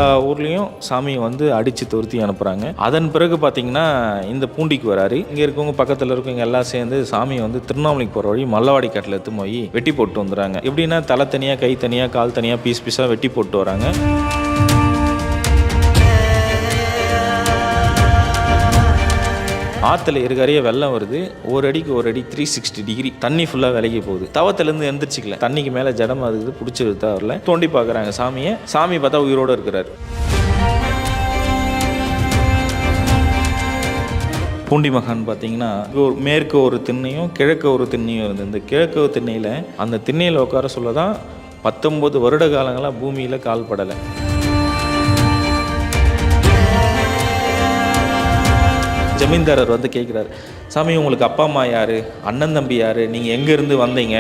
எல்லா ஊர்லேயும் சாமியை வந்து அடித்து துரத்தி அனுப்புகிறாங்க. அதன் பிறகு பார்த்திங்கன்னா இந்த பூண்டிக்கு வராரு. இங்கே இருக்கவங்க பக்கத்தில் இருக்கவங்க எல்லாம் சேர்ந்து சாமியை வந்து திருவண்ணாமலைக்கு போகிற வழி மல்லவாடி காட்டில் எடுத்து போய் வெட்டி போட்டு வந்துடுறாங்க. எப்படின்னா தலை தனியாக, கை தனியாக, கால் தனியாக, பீஸ் பீஸாக வெட்டி போட்டு வராங்க. ஆற்றுல இருக்காரையே வெள்ளம் வருது. ஒரு அடிக்கு ஒரு அடி 360 டிகிரி தண்ணி ஃபுல்லாக விலகி போகுது. தவத்திலேருந்து எந்திரிச்சிக்கல, தண்ணிக்கு மேலே ஜடம் அதுக்கு பிடிச்சிருந்தா வரல. தோண்டி பார்க்குறாங்க சாமியை. சாமி பார்த்தா உயிரோடு இருக்கிறார். பூண்டி மகான் பார்த்தீங்கன்னா மேற்கு ஒரு திண்ணையும் கிழக்கு ஒரு திண்ணையும் இருந்தது. இந்த கிழக்கு திண்ணையில் அந்த திண்ணையில் உட்கார சொல்ல தான் 19 வருட காலங்களாக பூமியில் கால் படலை. ஜமீன்தாரர் வந்து கேட்குறாரு, சாமி உங்களுக்கு அப்பா அம்மா யார், அண்ணன் தம்பி யார், நீங்கள் எங்கேருந்து வந்தீங்க,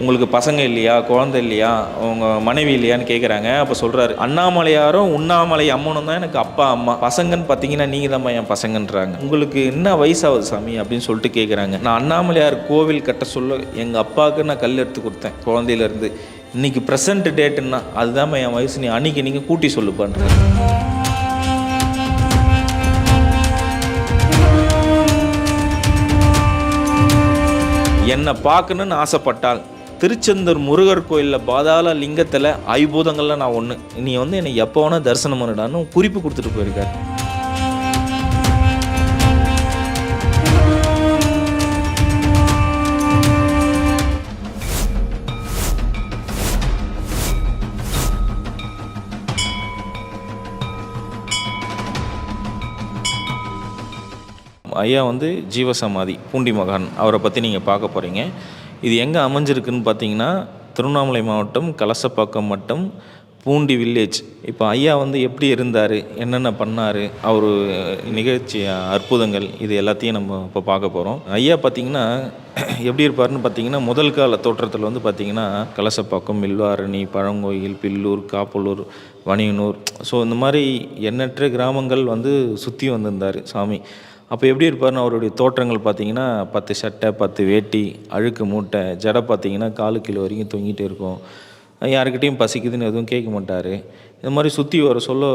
உங்களுக்கு பசங்க இல்லையா, குழந்தை இல்லையா, உங்கள் மனைவி இல்லையான்னு கேட்குறாங்க. அப்போ சொல்கிறாரு, அண்ணாமலையாரும் உண்ணாமலை அம்மனும் தான் எனக்கு அப்பா அம்மா, பசங்கன்னு பார்த்தீங்கன்னா நீங்கள் தான் என் பசங்கன்றாங்க. உங்களுக்கு என்ன வயசாகுது சாமி அப்படின்னு சொல்லிட்டு கேட்குறாங்க. நான் அண்ணாமலையார் கோவில் கட்ட சொல்ல எங்கள் அப்பாவுக்கு நான் கல் எடுத்து கொடுத்தேன் குழந்தையிலேருந்து. இன்றைக்கி ப்ரெசன்ட் டேட்டுன்னா அதுதான் என் வயசு, நீ அன்றைக்கி நீங்கள் கூட்டி சொல்லு பண்ணுறேன். என்னை பார்க்கணுன்னு ஆசைப்பட்டால் திருச்செந்தூர் முருகர் கோயிலில் பாதாள லிங்கத்தில் ஐபூதங்களில் நான் ஒன்று, நீ வந்து என்னை எப்போ வேணால் தரிசனம் பண்ணிடான்னு குறிப்பு கொடுத்துட்டு போயிருக்காரு. ஐயா வந்து ஜீவசமாதி பூண்டி மகான், அவரை பற்றி நீங்கள் பார்க்க போகிறீங்க. இது எங்கே அமைஞ்சிருக்குன்னு பார்த்தீங்கன்னா திருவண்ணாமலை மாவட்டம் கலசப்பாக்கம் வட்டம் பூண்டி வில்லேஜ். இப்போ ஐயா வந்து எப்படி இருந்தார், என்னென்ன பண்ணார், அவர் நிகழ்ச்சி அற்புதங்கள், இது எல்லாத்தையும் நம்ம இப்போ பார்க்க போகிறோம். ஐயா பார்த்திங்கன்னா எப்படி இருப்பார்னு பார்த்தீங்கன்னா முதல் கால தோற்றத்தில் வந்து பார்த்திங்கன்னா கலசப்பாக்கம், மில்வாரணி, பழங்கோயில், பில்லூர், காப்பலூர், வணியனூர், ஸோ இந்த மாதிரி எண்ணற்ற கிராமங்கள் வந்து சுற்றி வந்திருந்தார் சாமி. அப்போ எப்படி இருப்பார்னு அவருடைய தோற்றங்கள் பார்த்திங்கன்னா 10 சட்டை, 10 வேட்டி, அழுக்கு மூட்டை, ஜடை பார்த்திங்கன்னா 4 கிலோ வரைக்கும் தொங்கிட்டு இருக்கும். யாருக்கிட்டையும் பசிக்குதுன்னு எதுவும் கேட்க மாட்டார். இந்த மாதிரி சுற்றி வர சொல்ல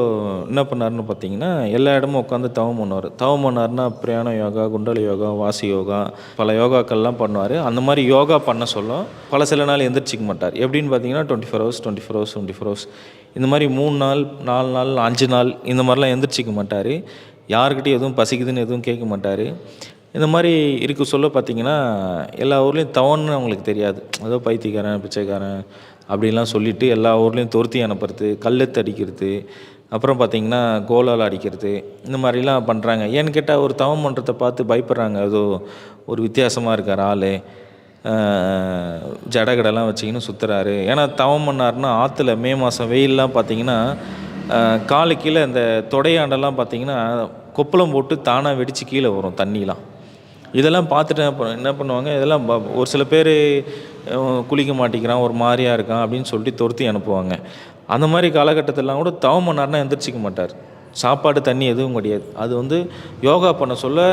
என்ன பண்ணாருன்னு பார்த்தீங்கன்னா எல்லா இடமும் உட்காந்து தவம் பண்ணுவார். தவம் பண்ணார்னா பிரயாண யோகா, குண்டல யோகா, வாசி யோகா, பல யோகாக்கள்லாம் பண்ணுவார். அந்த மாதிரி யோகா பண்ண சொல்ல சில நாள் எந்திரிச்சிக்க மாட்டார். எப்படின்னு பார்த்தீங்கன்னா 24 hours இந்த மாதிரி 3 நாள், 4 நாள், 5 நாள் இந்த மாதிரிலாம் எந்திரிச்சிக்க மாட்டார். யாருக்கிட்டையும் எதுவும் பசிக்குதுன்னு எதுவும் கேட்க மாட்டார். இந்த மாதிரி இருக்க சொல்ல பார்த்திங்கன்னா எல்லா ஊர்லேயும் தவன்னு அவங்களுக்கு தெரியாது. ஏதோ பைத்தியக்காரன், பிச்சைக்காரன் அப்படின்லாம் சொல்லிவிட்டு எல்லா ஊர்லேயும் துரத்தி அனுப்புறது, கல்லெத்து அடிக்கிறது, அப்புறம் பார்த்திங்கன்னா கோலால் அடிக்கிறது, இந்த மாதிரிலாம் பண்ணுறாங்க. ஏன்னு கேட்டால் ஒரு தவம் பண்ணுறதை பார்த்து பயப்படுறாங்க. ஏதோ ஒரு வித்தியாசமாக இருக்கார் ஆள், ஜடகடெல்லாம் வச்சிக்கின்னு சுற்றுறாரு. ஏன்னா தவம் பண்ணாருன்னா ஆற்றுல மே மாதம் வெயிலெலாம் பார்த்திங்கன்னா காலு கீழே இந்த தொடையாண்டெல்லாம் பார்த்திங்கன்னா கொப்பளம் போட்டு தானாக வெடித்து கீழே வரும் தண்ணிலாம். இதெல்லாம் பார்த்துட்டு என்ன பண்ணுவாங்க, இதெல்லாம் ஒரு சில பேர் குளிக்க மாட்டேங்கிறான், ஒரு மாதிரியாக இருக்கான் அப்படின்னு சொல்லிட்டு துரத்தி அனுப்புவாங்க. அந்த மாதிரி காலகட்டத்திலாம் கூட தவம் பண்ணார்னா எந்திரிச்சிக்க மாட்டார். சாப்பாடு தண்ணி எதுவும் கிடையாது. அது வந்து யோகா பண்ண சொல்ல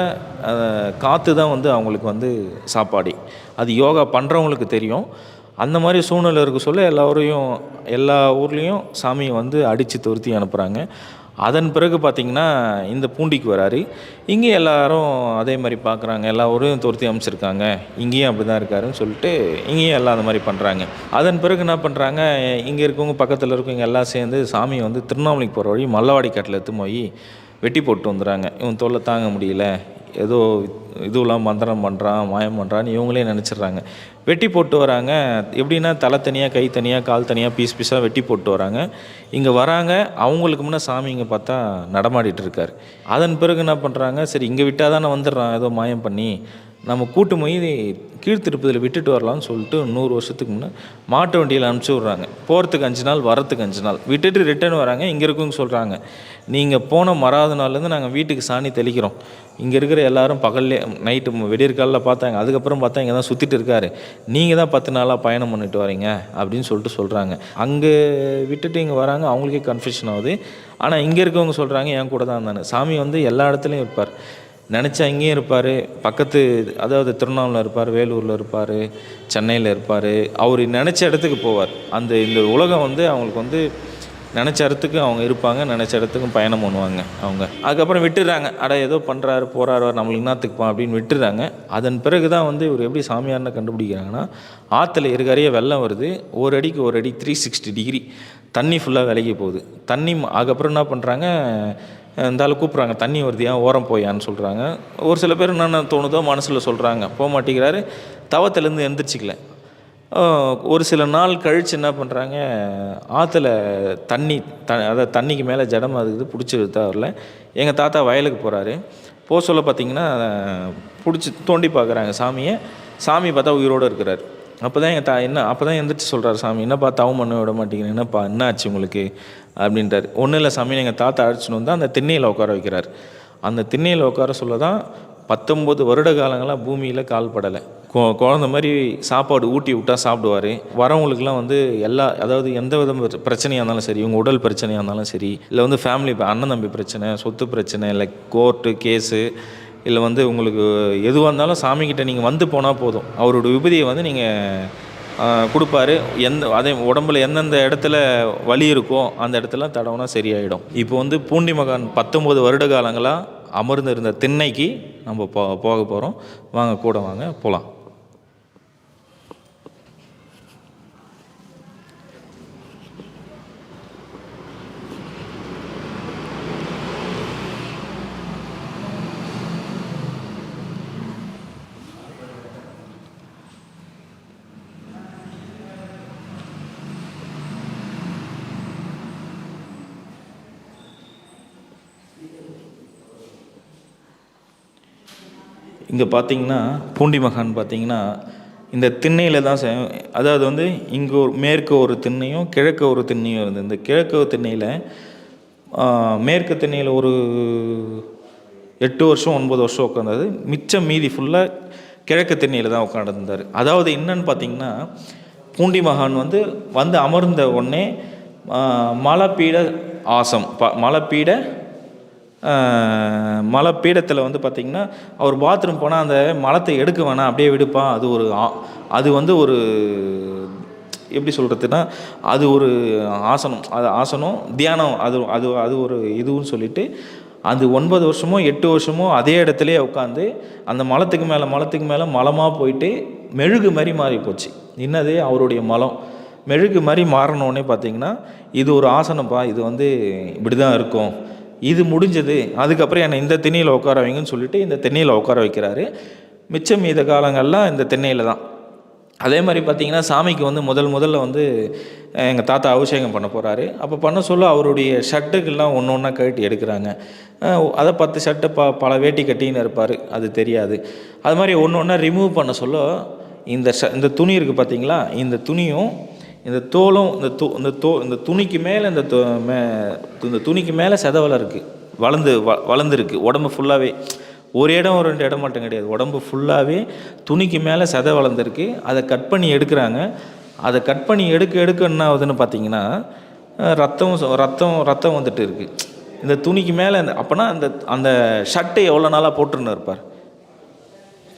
காற்று தான் வந்து அவங்களுக்கு வந்து சாப்பாடு. அது யோகா பண்ணுறவங்களுக்கு தெரியும். அந்த மாதிரி சூழ்நிலை இருக்க சொல்ல எல்லா ஊர்லேயும் சாமியை வந்து அடித்து துரத்தி அனுப்புகிறாங்க. அதன் பிறகு பார்த்திங்கன்னா இந்த பூண்டிக்கு வராரு. இங்கே எல்லோரும் அதே மாதிரி பார்க்குறாங்க. எல்லா ஊரையும் துரத்தி அமைச்சிருக்காங்க, இங்கேயும் அப்படி தான் இருக்காருன்னு சொல்லிட்டு இங்கேயும் எல்லாம் அந்த மாதிரி பண்ணுறாங்க. அதன் பிறகு என்ன பண்ணுறாங்க, இங்கே இருக்கவங்க பக்கத்தில் இருக்கவங்க எல்லாம் சேர்ந்து சாமியை வந்து திருவண்ணாமலைக்கு போகிற வழி மல்லவாடி காட்டில் எடுத்து போய் வெட்டி போட்டு வந்துடுறாங்க. இவன் தொல்லை தாங்க முடியல, ஏதோ இதுவெல்லாம் மந்திரம் பண்ணுறான், மாயம் பண்ணுறான்னு இவங்களே நினச்சிட்றாங்க. வெட்டி போட்டு வராங்க. எப்படின்னா தலை தனியாக, கை தனியாக, கால் தனியாக, பீஸ் பீஸாக வெட்டி போட்டு வராங்க. இங்கே வராங்க. அவங்களுக்கு முன்னே சாமி இங்கே பார்த்தா நடமாடிட்டு இருக்கார். அதன் பிறகு என்ன பண்ணுறாங்க, சரி இங்கே விட்டால் தானே வந்துடுறான் ஏதோ மாயம் பண்ணி, நம்ம கூட்டு போய் கீழ்த்திருப்பதில் விட்டுட்டு வரலாம்னு சொல்லிட்டு 100 வருஷத்துக்கு முன்னே மாட்டு வண்டியில் அனுப்பிச்சி விட்றாங்க. போகிறதுக்கு 5 நாள், வரத்துக்கு 5 நாள், விட்டுட்டு ரிட்டர்ன் வராங்க. இங்கே இருக்கவங்க சொல்கிறாங்க, நீங்கள் போன மறாவது நாள்லேருந்து நாங்கள் வீட்டுக்கு சாணி தெளிக்கிறோம். இங்கே இருக்கிற எல்லோரும் பகல்லே நைட்டு விடியற்காலில் பார்த்தாங்க. அதுக்கப்புறம் பார்த்தா இங்கே தான் சுற்றிட்டு இருக்காரு, நீங்கள் தான் 10 நாளாக பயணம் பண்ணிட்டு வரீங்க அப்படின்னு சொல்கிறாங்க. அங்கே விட்டுட்டு இங்கே வராங்க. அவங்களுக்கே கன்ஃபியூஷன் ஆகுது. ஆனால் இங்கே இருக்கவங்க சொல்கிறாங்க என் கூட தான் இருந்தானு. சாமி வந்து எல்லா இடத்துலையும் இருப்பார். நினச்சா இங்கேயும் இருப்பார், பக்கத்து அதாவது திருவண்ணாமலை இருப்பார், வேலூரில் இருப்பார், சென்னையில் இருப்பார். அவர் நினச்ச இடத்துக்கு போவார். இந்த உலகம் வந்து அவங்களுக்கு வந்து நினச்ச இடத்துக்கு அவங்க இருப்பாங்க, நினச்ச இடத்துக்கும் பயணம் பண்ணுவாங்க அவங்க. அதுக்கப்புறம் விட்டுடுறாங்க. ஏதோ பண்ணுறாரு போகிறாரு நம்மளுக்கு என்னத்துக்குப்பா அப்படின்னு விட்டுடுறாங்க. அதன் பிறகு தான் வந்து இவர் எப்படி சாமியார்னு கண்டுபிடிக்கிறாங்கன்னா, ஆற்றுல இருக்கறைய வெள்ளம் வருது, ஒரு அடிக்கு ஒரு அடி 360 டிகிரி தண்ணி ஃபுல்லாக விலகி போகுது. அதுக்கப்புறம் என்ன பண்ணுறாங்க, இந்த ஆள் கூப்பிட்றாங்க, தண்ணி வருதியா ஓரம் போயான்னு சொல்கிறாங்க. ஒரு சில பேர் என்னென்ன தோணுதோ மனசில் சொல்கிறாங்க. போக மாட்டேங்கிறாரு, தவத்திலேருந்து எந்திரிச்சிக்கல. ஒரு சில நாள் கழித்து என்ன பண்ணுறாங்க, ஆற்றுல அதாவது தண்ணிக்கு மேலே ஜடம் அதுக்கு பிடிச்சி வரல. எங்கள் தாத்தா வயலுக்கு போகிறாரு. போக சொல்ல பார்த்தீங்கன்னா பிடிச்சி தோண்டி பார்க்குறாங்க சாமியை. சாமி பார்த்தா உயிரோடு இருக்கிறார். அப்போ தான் அப்போ தான் எந்திரிச்சு சொல்கிறார் சாமி, என்னப்பா தவம் பண்ண விட மாட்டேங்கிறேன், என்னப்பா என்ன ஆச்சு உங்களுக்கு அப்படின்றார். ஒன்றும் இல்லை சாமி, எங்கள் தாத்தா அழைச்சின்னு வந்து அந்த திண்ணையில் உட்கார வைக்கிறார். அந்த திண்ணையில் உட்கார சொல்ல தான் 19 வருட காலங்களாக பூமியில் கால் படலை. குழந்த மாதிரி சாப்பாடு ஊட்டி விட்டால் சாப்பிடுவார். வரவங்களுக்குலாம் வந்து அதாவது எந்த வித பிரச்சனையாக இருந்தாலும் சரி, இவங்க உடல் பிரச்சனையாக இருந்தாலும் சரி, இல்லை வந்து ஃபேமிலி அண்ணன் தம்பி பிரச்சனை, சொத்து பிரச்சனை, இல்லை கோர்ட்டு கேஸு, இல்லை வந்து உங்களுக்கு எதுவாக இருந்தாலும் சாமிக்கிட்ட நீங்கள் வந்து போனால் போதும், அவரோட விபூதியை வந்து நீங்கள் கொடுப்பாரு. அதே உடம்புல எந்தெந்த இடத்துல வலி இருக்கோ அந்த இடத்துல தடவுனா சரியாயிடும். இப்போ வந்து பூண்டி மகான் 19 வருட காலங்களாக அமர்ந்து இருந்த திண்ணைக்கு நம்ம போக போகிறோம். வாங்க கூட வாங்க போகலாம். இங்கே பார்த்தீங்கன்னா பூண்டி மகான் பார்த்தீங்கன்னா இந்த திண்ணையில் தான் அதாவது வந்து இங்கே ஒரு மேற்கு ஒரு திண்ணையும் கிழக்கு ஒரு திண்ணையும் இருந்தது. இந்த கிழக்கு திண்ணையில் மேற்கு திண்ணையில் ஒரு 8 வருஷம் 9 வருஷம் உட்காந்தது. மிச்சம் மீதி ஃபுல்லாக கிழக்கு திண்ணையில் தான் உட்காந்துருந்தார். அதாவது என்னன்னு பார்த்தீங்கன்னா, பூண்டி மகான் வந்து அமர்ந்த உடனே மலப்பீட ஆசம் மலப்பீடத்தில் வந்து பார்த்திங்கன்னா, அவர் பாத்ரூம் போனால் அந்த மலத்தை எடுக்க வேணாம், அப்படியே விடுப்பா, அது வந்து ஒரு எப்படி சொல்கிறதுன்னா, அது ஒரு ஆசனம் தியானம், அது ஒரு இதுன்னு சொல்லிட்டு அது 9 வருஷமோ 8 வருஷமோ அதே இடத்துலையே உட்காந்து அந்த மலத்துக்கு மேலே மலமாக போயிட்டு மெழுகு மாதிரி மாறி போச்சு. என்னது, அவருடைய மலம் மெழுகு மாதிரி மாறினோடனே பார்த்திங்கன்னா, இது ஒரு ஆசனப்பா, இது வந்து இப்படி தான் இருக்கும், இது முடிஞ்சது, அதுக்கப்புறம் என்னை இந்த திண்ணையில் உட்கார வைங்கன்னு சொல்லிட்டு இந்த திண்ணையில் உட்கார வைக்கிறாரு. மிச்சம் மீத காலங்கள்லாம் இந்த திண்ணையில் தான். அதே மாதிரி பார்த்திங்கன்னா, சாமிக்கு வந்து முதல்ல வந்து எங்கள் தாத்தா அபிஷேகம் பண்ண போகிறாரு. அப்போ பண்ண சொல்ல அவருடைய ஷர்ட்டுக்கெல்லாம் ஒன்று ஒன்றா கழட்டி எடுக்கிறாங்க. அதை 10 ஷர்ட்டை பல வேட்டி கட்டின்னு இருப்பார், அது தெரியாது. அது மாதிரி ஒன்று ஒன்றா ரிமூவ் பண்ண சொல்ல இந்த துணி இருக்குது பார்த்திங்களா, இந்த துணியும் இந்த தோலும் இந்த துணிக்கு மேலே இந்த துணிக்கு மேலே செதவலை இருக்குது, வளர்ந்துருக்கு உடம்பு ஃபுல்லாகவே. ஒரு இடம் 2 இடம் மட்டும் கிடையாது, உடம்பு ஃபுல்லாகவே துணிக்கு மேலே செதை வளர்ந்துருக்கு. அதை கட் பண்ணி எடுக்கிறாங்க. அதை கட் பண்ணி எடுக்க என்ன ஆகுதுன்னு பார்த்தீங்கன்னா, ரத்தம் வந்துட்டு இருக்குது இந்த துணிக்கு மேலே. அப்போனா அந்த ஷர்ட்டை எவ்வளோ நாளாக போட்டுருன்னு இருப்பார்,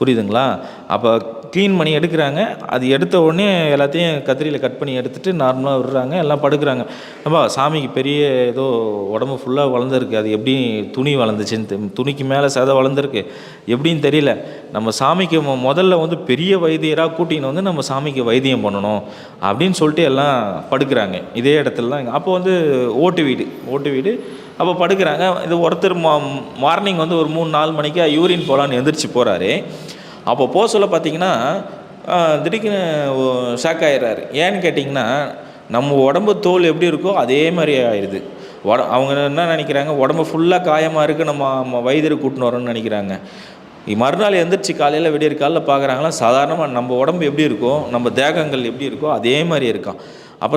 புரியுதுங்களா? அப்போ க்ளீன் பண்ணி எடுக்கிறாங்க. அது எடுத்த உடனே எல்லாத்தையும் கத்திரியில் கட் பண்ணி எடுத்துகிட்டு நார்மலாக விடுறாங்க, எல்லாம் படுக்கிறாங்க. அப்பா சாமிக்கு பெரிய ஏதோ உடம்பு ஃபுல்லாக வளர்ந்துருக்கு, அது எப்படி துணி வளர்ந்துச்சுன்னு, துணிக்கு மேலே சதை வளர்ந்துருக்கு எப்படின்னு தெரியல. நம்ம சாமிக்கு முதல்ல வந்து பெரிய வைத்தியராக கூட்டின்னு வந்து நம்ம சாமிக்கு வைத்தியம் பண்ணணும் அப்படின்னு சொல்லிட்டு எல்லாம் படுக்கிறாங்க இதே இடத்துல தான். அப்போ வந்து ஓட்டு வீடு அப்போ படுக்கிறாங்க. இது ஒருத்தர் மார்னிங் வந்து ஒரு 3-4 மணிக்கு யூரின் போகலான்னு எந்திரிச்சு போகிறாரு. அப்போ போக சொல்ல பார்த்தீங்கன்னா திடீர்னு ஷாக் ஆகிடுறாரு. ஏன்னு கேட்டிங்கன்னா, நம்ம உடம்பு தோல் எப்படி இருக்கோ அதே மாதிரி ஆயிடுது. அவங்க என்ன நினைக்கிறாங்க, உடம்பு ஃபுல்லாக காயமாக இருக்குது, நம்ம வைத்தியரை கூட்டின்னு வரோன்னு நினைக்கிறாங்க. மறுநாள் எந்திரிச்சு காலையில் விடியற் காலையில் பார்க்குறாங்களா, சாதாரணமாக நம்ம உடம்பு எப்படி இருக்கோ, நம்ம தேகங்கள் எப்படி இருக்கோ அதே மாதிரி இருக்கான். அப்போ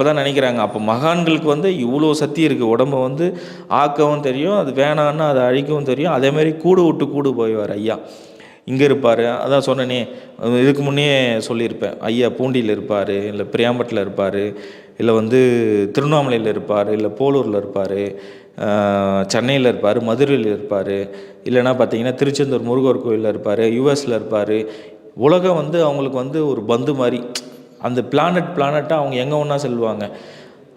தான் நினைக்கிறாங்க, அப்போ மகான்களுக்கு வந்து இவ்வளோ சக்தி இருக்குது. உடம்பை வந்து ஆக்கவும் தெரியும், அது வேணான்னா அதை அழிக்கவும் தெரியும். அதேமாதிரி கூடு போய்வார் ஐயா. இங்கே இருப்பார், அதான் சொன்னேனே, இதுக்கு முன்னே சொல்லியிருப்பேன், ஐயா பூண்டியில் இருப்பார், இல்லை பிரியாம்பட்டில் இருப்பார், இல்லை வந்து திருவண்ணாமலையில் இருப்பார், இல்லை போலூரில் இருப்பார், சென்னையில் இருப்பார், மதுரையில் இருப்பார், இல்லைனா பார்த்தீங்கன்னா திருச்செந்தூர் முருகர் கோயிலில் இருப்பார், யூஎஸில் இருப்பார். உலகம் வந்து அவங்களுக்கு வந்து ஒரு பந்து மாதிரி, அந்த பிளானட்டாக அவங்க எங்கே ஒன்றா செல்வாங்க.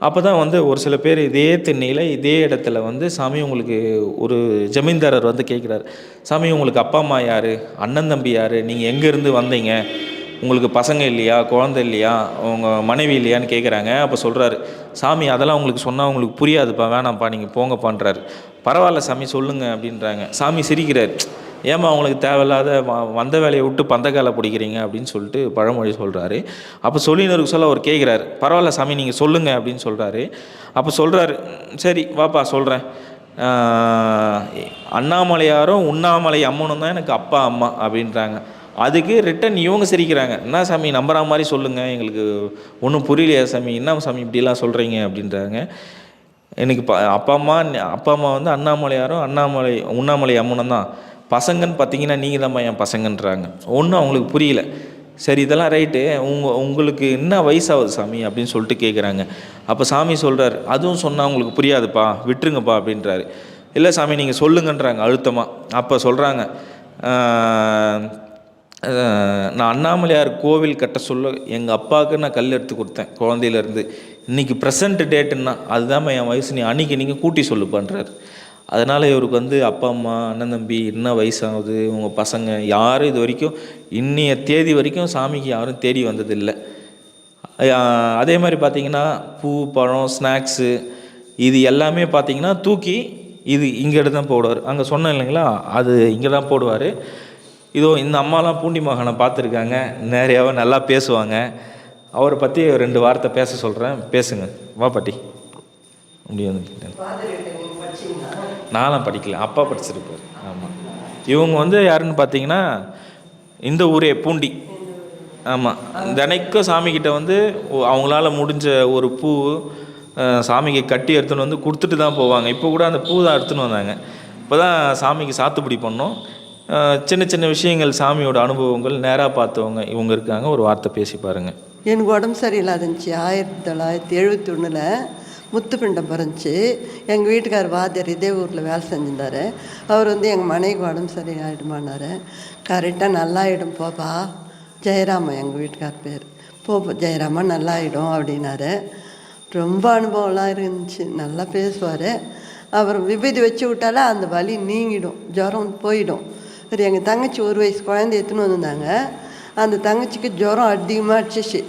அப்போ தான் வந்து ஒரு சில பேர் இதே திண்ணையில் இதே இடத்துல வந்து சாமி உங்களுக்கு ஒரு ஜமீன்தாரர் வந்து கேட்குறாரு, சாமி உங்களுக்கு அப்பா அம்மா யார், அண்ணன் தம்பி யார், நீங்கள் எங்கேருந்து வந்தீங்க, உங்களுக்கு பசங்க இல்லையா, குழந்தை இல்லையா, உங்கள் மனைவி இல்லையான்னு கேட்குறாங்க. அப்போ சொல்கிறாரு, சாமி அதெல்லாம் உங்களுக்கு சொன்னால் உங்களுக்கு புரியாதுப்பா, வேணாம்ப்பா, நீங்கள் போங்கப்பான்றாரு. பரவாயில்ல சாமி சொல்லுங்கள் அப்படின்றாங்க. சாமி சிரிக்கிறார், ஏம்மா அவங்களுக்கு தேவையில்லாத வந்த வேலையை விட்டு பந்தக்காலை பிடிக்கிறீங்க அப்படின்னு சொல்லிட்டு பழமொழி சொல்கிறாரு. அப்போ சொல்லினருக்கு சொல்ல அவர் கேட்குறாரு, பரவாயில்ல சாமி நீங்கள் சொல்லுங்கள் அப்படின்னு சொல்கிறாரு. அப்போ சொல்கிறாரு, சரி வாப்பா சொல்கிறேன், அண்ணாமலையாரும் உண்ணாமலை அம்மனும் தான் எனக்கு அப்பா அம்மா அப்படின்றாங்க. அதுக்கு ரிட்டன் இவங்க சிரிக்கிறாங்க, என்ன சாமி நம்புற மாதிரி சொல்லுங்கள், எங்களுக்கு ஒன்றும் புரியலையா சாமி, என்ன சாமி இப்படிலாம் சொல்கிறீங்க அப்படின்றாங்க. எனக்கு அப்பா அம்மா வந்து அண்ணாமலையாரும் உண்ணாமலை அம்மனும் தான், பசங்கன்னு பார்த்தீங்கன்னா நீங்கள் தான்ப்பா என் பசங்கன்றாங்க. ஒன்றும் அவங்களுக்கு புரியல. சரி இதெல்லாம் ரைட்டு, உங்களுக்கு என்ன வயசாகுது சாமி அப்படின்னு சொல்லிட்டு கேட்குறாங்க. அப்போ சாமி சொல்கிறார், அதுவும் சொன்னால் உங்களுக்கு புரியாதுப்பா, விட்டுருங்கப்பா அப்படின்றாரு. இல்லை சாமி நீங்கள் சொல்லுங்கன்றாங்க அழுத்தமாக. அப்போ சொல்கிறாங்க, நான் அண்ணாமலையார் கோவில் கட்ட சொல்ல எங்கள் அப்பாவுக்கு நான் கல் எடுத்து கொடுத்தேன் குழந்தையிலேருந்து, இன்றைக்கி ப்ரெசண்ட் டேட்டுன்னா அதுதான் என் வயசு, நீ அன்றைக்கி நீங்கள் கூட்டி சொல்லுப்பான்றார். அதனால் இவருக்கு வந்து அப்பா அம்மா அண்ணன் தம்பி என்ன வயசாகுது, உங்கள் பசங்க யாரும் இது வரைக்கும் இன்னைய தேதி வரைக்கும் சாமிக்கு யாரும் தேடி வந்ததில்லை. அதே மாதிரி பார்த்திங்கன்னா பூ பழம் ஸ்நாக்ஸு இது எல்லாமே பார்த்திங்கன்னா தூக்கி இது இங்கே தான் போடுவார். அங்கே சொன்னேன் இல்லைங்களா, அது இங்கே தான் போடுவார். இதோ இந்த அம்மாலாம் பூண்டி மகனை பார்த்துருக்காங்க, நிறையாவே நல்லா பேசுவாங்க. அவரை பற்றி 2 வார்த்தை பேச சொல்கிறேன், பேசுங்க. வா பாட்டி. முடியாது, நான்லாம் படிக்கல, அப்பா படிச்சிருப்பார். ஆமாம், இவங்க வந்து யாருன்னு பார்த்தீங்கன்னா இந்த ஊரே பூண்டி. ஆமாம், தினைக்கும் சாமிக்கிட்ட வந்து அவங்களால முடிஞ்ச ஒரு பூ சாமிக்கு கட்டி எடுத்துன்னு வந்து கொடுத்துட்டு தான் போவாங்க. இப்போ கூட அந்த பூ தான் எடுத்துன்னு வந்தாங்க. இப்போ தான் சாமிக்கு சாத்துப்படி பண்ணோம். சின்ன சின்ன விஷயங்கள் சாமியோட அனுபவங்கள் நேராக பார்த்தவங்க இவங்க இருக்காங்க. ஒரு வார்த்தை பேசி பாருங்கள். எனக்கு உடம்பு சரியில்லாத இருந்துச்சு. 1971 முத்துப்பிண்டம் பிறந்துச்சு. எங்கள் வீட்டுக்கார் வாத்தியார் இதே ஊரில் வேலை செஞ்சிருந்தார். அவர் வந்து எங்கள் மனைவிக்கு உடம்பு சரியாயிடுமானார். கரெக்டாக நல்லாயிடும் போப்பா, ஜெயராமன் எங்கள் வீட்டுக்கார் பேர், போப்பா ஜெயராமன் நல்லாயிடும் அப்படின்னாரு. ரொம்ப அனுபவம்லாம் இருந்துச்சு, நல்லா பேசுவார். அப்புறம் விபூதி வச்சு விட்டாலே அந்த வலி நீங்கிடும், ஜுரம் போயிடும். சரி, எங்கள் தங்கச்சி 1 வயசு குழந்தை எடுத்துன்னு வந்திருந்தாங்க. அந்த தங்கச்சிக்கு ஜுரம் அதிகமாக அடிச்சிச்சு.